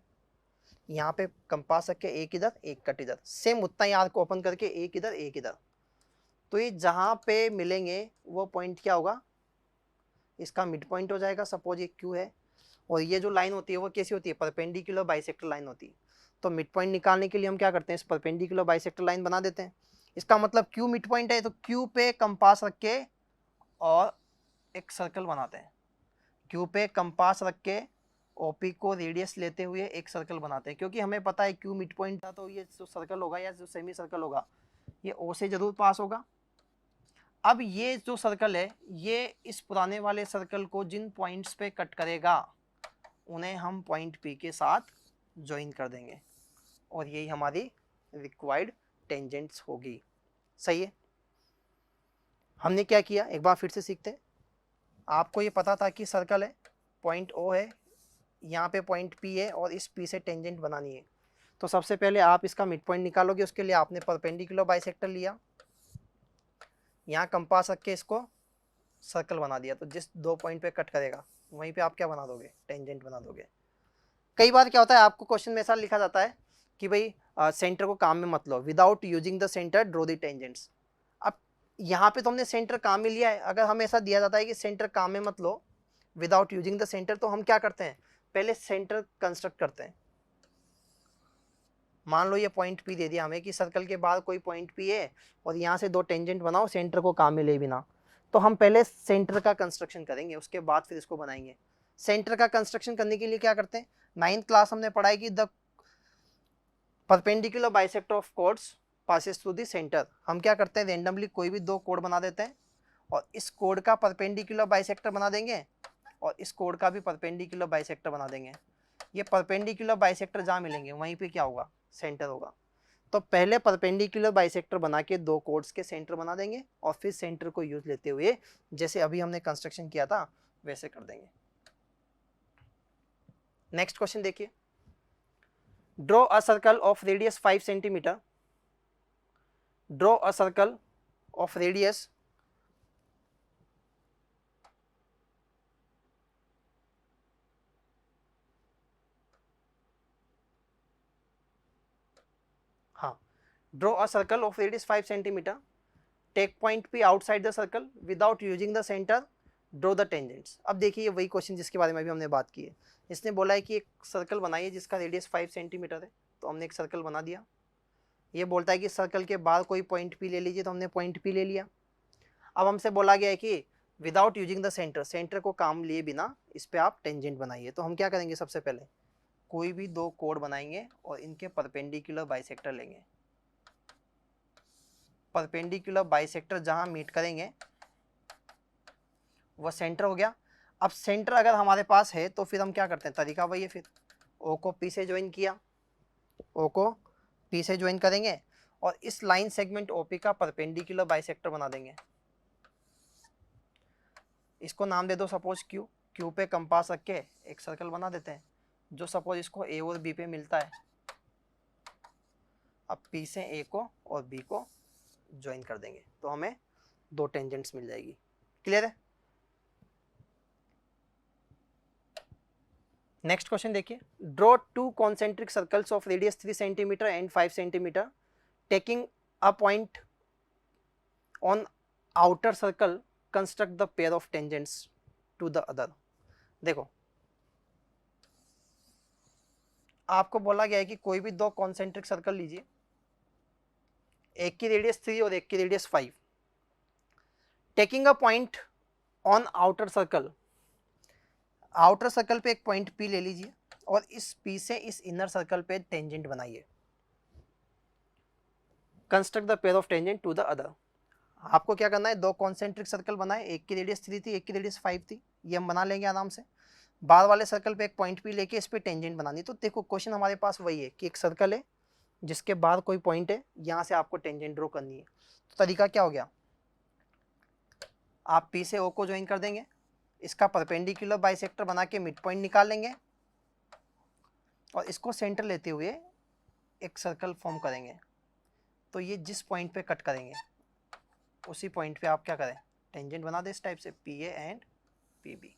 Speaker 1: यहाँ पे कंपास रख के एक इधर एक कट इधर, सेम उतना ही आर्क ओपन करके एक इधर एक इधर। तो ये जहाँ पे मिलेंगे वो पॉइंट क्या होगा? इसका मिड पॉइंट हो जाएगा। सपोज ये Q है और ये जो लाइन होती है वो कैसी होती है? परपेंडिकुलर बाइसेक्टर लाइन होती है। तो मिड पॉइंट निकालने के लिए हम क्या करते हैं? इस परपेंडिकुलर बाइसेक्टर लाइन बना देते हैं। इसका मतलब Q मिड पॉइंट है, तो Q पे कंपास रख के और एक सर्कल बनाते हैं। Q पे कंपास रख के OP को रेडियस लेते हुए एक सर्कल बनाते हैं, क्योंकि हमें पता है Q मिड पॉइंट था, तो ये जो सर्कल होगा या जो सेमी सर्कल होगा ये O से जरूर पास होगा। अब ये जो सर्कल है ये इस पुराने वाले सर्कल को जिन पॉइंट्स पे कट करेगा उन्हें हम पॉइंट P के साथ ज्वाइन कर देंगे और यही हमारी रिक्वायर्ड टेंजेंट्स होगी। सही है। हमने क्या किया, एक बार फिर से सीखते हैं। आपको ये पता था कि सर्कल है, पॉइंट ओ है, यहाँ पे पॉइंट पी है और इस पी से टेंजेंट बनानी है। तो सबसे पहले आप इसका मिड पॉइंट निकालोगे, उसके लिए आपने परपेंडिकुलर बाइसेक्टर लिया, यहाँ कंपास रख के इसको सर्कल बना दिया। तो जिस 2 पॉइंट पे कट करेगा वहीं पे आप क्या बना दोगे, टेंजेंट बना दोगे। कई बार क्या होता है, आपको क्वेश्चन में ऐसा लिखा जाता है कि भाई सेंटर को काम में मत लो, without using the centre draw the tangents. अब यहाँ पे तो हमने सेंटर काम में लिया है, अगर हमें ऐसा दिया जाता है कि सेंटर काम में मत लो विदाउट यूजिंग द सेंटर, तो हम क्या करते हैं, पहले सेंटर कंस्ट्रक्ट करते हैं। मान लो ये पॉइंट पी दे दिया हमें कि सर्कल के बाद कोई पॉइंट पी है और यहाँ से 2 टेंजेंट बनाओ सेंटर को काम में ले बिना। तो हम पहले सेंटर का कंस्ट्रक्शन करेंगे, उसके बाद फिर इसको बनाएंगे। सेंटर का कंस्ट्रक्शन करने के लिए क्या करते हैं, 9th क्लास हमने पढ़ा है कि the perpendicular bisector of codes passes through the centre. हम क्या करते हैं, रेंडमली कोई भी 2 कोड बना देते हैं और इस कोड का परपेंडिकुलर बाइसेक्टर बना देंगे और इस कोड का भी परपेंडिकुलर बाइसेक्टर बना देंगे। ये परपेंडिकुलर बाइसेक्टर जहाँ मिलेंगे वहीं पे क्या होगा, सेंटर होगा। तो पहले परपेंडिकुलर बाइसेक्टर बना के 2 कोड्स के सेंटर बना देंगे और फिर सेंटर को यूज लेते हुए जैसे अभी हमने कंस्ट्रक्शन किया था वैसे कर देंगे। नेक्स्ट क्वेश्चन देखिए, draw a circle of radius 5 centimetre, draw a circle of radius draw a circle of radius 5 centimeter, take point P outside the circle without using the center, draw the tangents। अब देखिए वही question जिसके बारे में अभी हमने बात की है। इसने बोला है कि एक सर्कल बनाइए जिसका रेडियस 5 सेंटीमीटर है, तो हमने एक सर्कल बना दिया। ये बोलता है कि सर्कल के बाद कोई पॉइंट P ले लीजिए, तो हमने पॉइंट P ले लिया। अब हमसे बोला गया है कि without using the centre, centre को काम लिए बिना इस पर आप टेंजेंट बनाइए। तो हम क्या करेंगे, सबसे पहले कोई भी 2 कोड बनाएंगे और इनके परपेंडिकुलर बाइसेक्टर लेंगे। परपेंडिकुलर बाइसेक्टर जहां मीट करेंगे वो सेंटर हो गया। अब सेंटर अगर हमारे पास है तो फिर हम क्या करते हैं, तरीका वही है, फिर ओ को पी से ज्वाइन किया, ओ को पी से ज्वाइन करेंगे और इस लाइन सेगमेंट ओपी का परपेंडिकुलर बाइसेक्टर बना देंगे। इसको नाम दे दो सपोज क्यू, क्यू पे कंपास रख के एक सर्कल बना देते हैं जो सपोज इसको ए और बी पे मिलता है। अब पी से ए को और बी को ज्वाइन कर देंगे तो हमें 2 टेंजेंट्स मिल जाएगी। क्लियर है। नेक्स्ट क्वेश्चन देखिए, draw 2 concentric circles of radius 3 centimetre and 5 centimetre, taking a point on outer circle, construct the pair of tangents to the other. देखो आपको बोला गया है कि कोई भी 2 कॉन्सेंट्रिक सर्कल लीजिए, एक की रेडियस 3 और एक की radius 5, taking a point on outer circle, outer circle पे एक पॉइंट P ले लीजिए और इस P से इस इनर सर्कल पे टेंजेंट बनाइए। Construct the pair of tangent to the other. आपको क्या करना है, 2 कॉन्सेंट्रिक सर्कल बनाए, एक की रेडियस 3 थी एक की रेडियस 5 थी, ये हम बना लेंगे आराम से। बाद वाले सर्कल पे एक पॉइंट P लेके इस पे टेंजेंट बनानी। तो देखो क्वेश्चन हमारे पास वही है कि एक सर्कल है जिसके बाद कोई पॉइंट है, यहाँ से आपको टेंजेंट ड्रॉ करनी है। तो तरीका क्या हो गया, आप P से O को ज्वाइन कर देंगे, इसका परपेंडिकुलर बाइसेक्टर बना के मिड पॉइंट निकाल लेंगे और इसको सेंटर लेते हुए एक सर्कल फॉर्म करेंगे। तो ये जिस पॉइंट पे कट करेंगे उसी पॉइंट पे आप क्या करें, टेंजेंट बना दे इस टाइप से, P A and P B.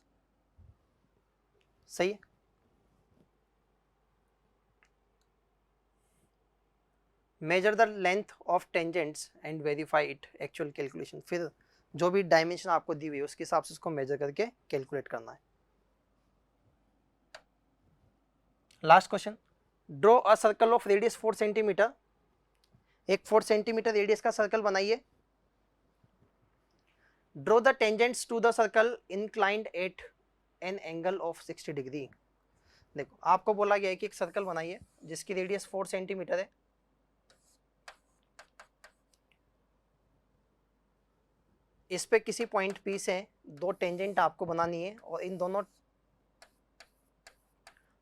Speaker 1: सही है। Measure the length of tangents and verify it actual calculation. फिर जो भी डायमेंशन आपको दी हुई है उसके हिसाब से उसको मेजर करके कैलकुलेट करना है। Last question, draw a circle of radius 4 centimetre, एक 4 सेंटीमीटर रेडियस का सर्कल बनाइए। Draw the tangents to the circle inclined at an angle of 60 degree. देखो आपको बोला गया है कि एक सर्कल बनाइए जिसकी रेडियस 4 सेंटीमीटर है, इस पे किसी पॉइंट P से 2 टेंजेंट आपको बनानी है और इन दोनों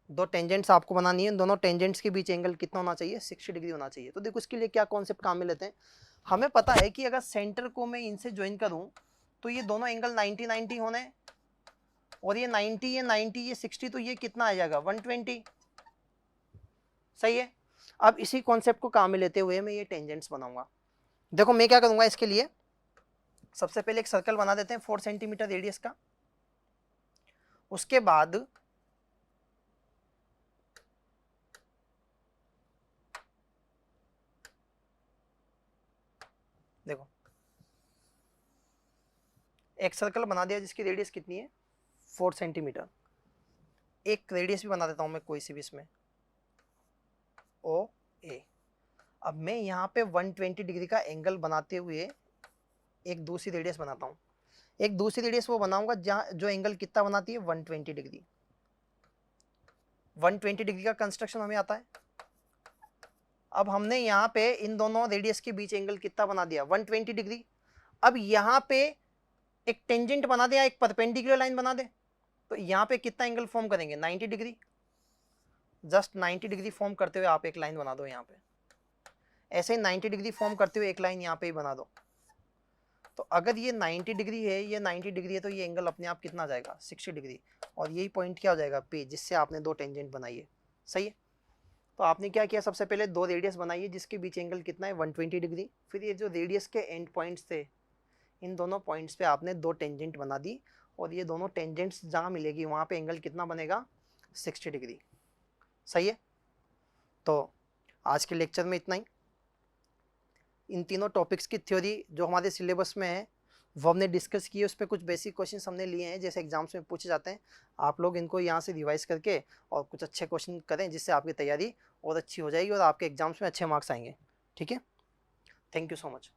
Speaker 1: 2 टेंजेंट्स आपको बनानी है। इन दोनों टेंजेंट्स के बीच एंगल कितना होना चाहिए, 60 डिग्री होना चाहिए। तो देखो इसके लिए क्या कॉन्सेप्ट काम में लेते हैं, हमें पता है कि अगर सेंटर को मैं इनसे ज्वाइन करूं तो ये दोनों एंगल 90-90 होने और ये 90, ये 90, ये 60, तो ये कितना आ जाएगा 120। सही है। अब इसी कॉन्सेप्ट को काम में लेते हुए मैं ये टेंजेंट्स बनाऊंगा। देखो मैं क्या करूंगा इसके लिए, सबसे पहले एक सर्कल बना देते हैं 4 सेंटीमीटर रेडियस का। उसके बाद देखो एक सर्कल बना दिया जिसकी रेडियस कितनी है 4 सेंटीमीटर। एक रेडियस भी बना देता हूं मैं कोई सी भी इसमें, ओ ए। अब मैं यहाँ पे 120 डिग्री का एंगल बनाते हुए एक दूसरी रेडियस बनाता हूँ। एक दूसरी रेडियस वो बनाऊंगा जहाँ जो एंगल कितना बनाती है 120 डिग्री। 120 डिग्री का कंस्ट्रक्शन हमें आता है। अब हमने यहाँ पे इन दोनों रेडियस के बीच एंगल कितना बना दिया 120 डिग्री। अब यहाँ पे एक टेंजेंट बना दे या एक परपेंडिकुलर लाइन बना दे, तो यहाँ पे कितना एंगल फॉर्म करेंगे 90 डिग्री। जस्ट 90 डिग्री फॉर्म करते हुए आप एक लाइन बना दो यहाँ पे, ऐसे ही 90 डिग्री फॉर्म करते हुए एक लाइन यहाँ पे ही बना दो। तो अगर ये 90 डिग्री है, ये 90 डिग्री है, तो ये एंगल अपने आप कितना आ जाएगा 60 डिग्री, और यही पॉइंट क्या हो जाएगा P, जिससे आपने दो टेंजेंट बनाई है। सही है। तो आपने क्या किया, सबसे पहले दो रेडियस बनाई है जिसके बीच एंगल कितना है 120 डिग्री। फिर ये जो रेडियस के एंड पॉइंट्स थे, इन दोनों पॉइंट्स पे आपने दो टेंजेंट बना दी, और ये दोनों टेंजेंट्स जहाँ मिलेगी वहाँ पे एंगल कितना बनेगा 60 डिग्री। सही है। तो आज के लेक्चर में इतना ही। इन तीनों टॉपिक्स की थ्योरी जो हमारे सिलेबस में है वो हमने डिस्कस की है। उस पर कुछ बेसिक क्वेश्चंस हमने लिए हैं जैसे एग्जाम्स में पूछे जाते हैं। आप लोग इनको यहाँ से रिवाइज करके और कुछ अच्छे क्वेश्चन करें जिससे आपकी तैयारी और अच्छी हो जाएगी और आपके एग्जाम्स में अच्छे मार्क्स आएंगे। ठीक है। Thank you so much.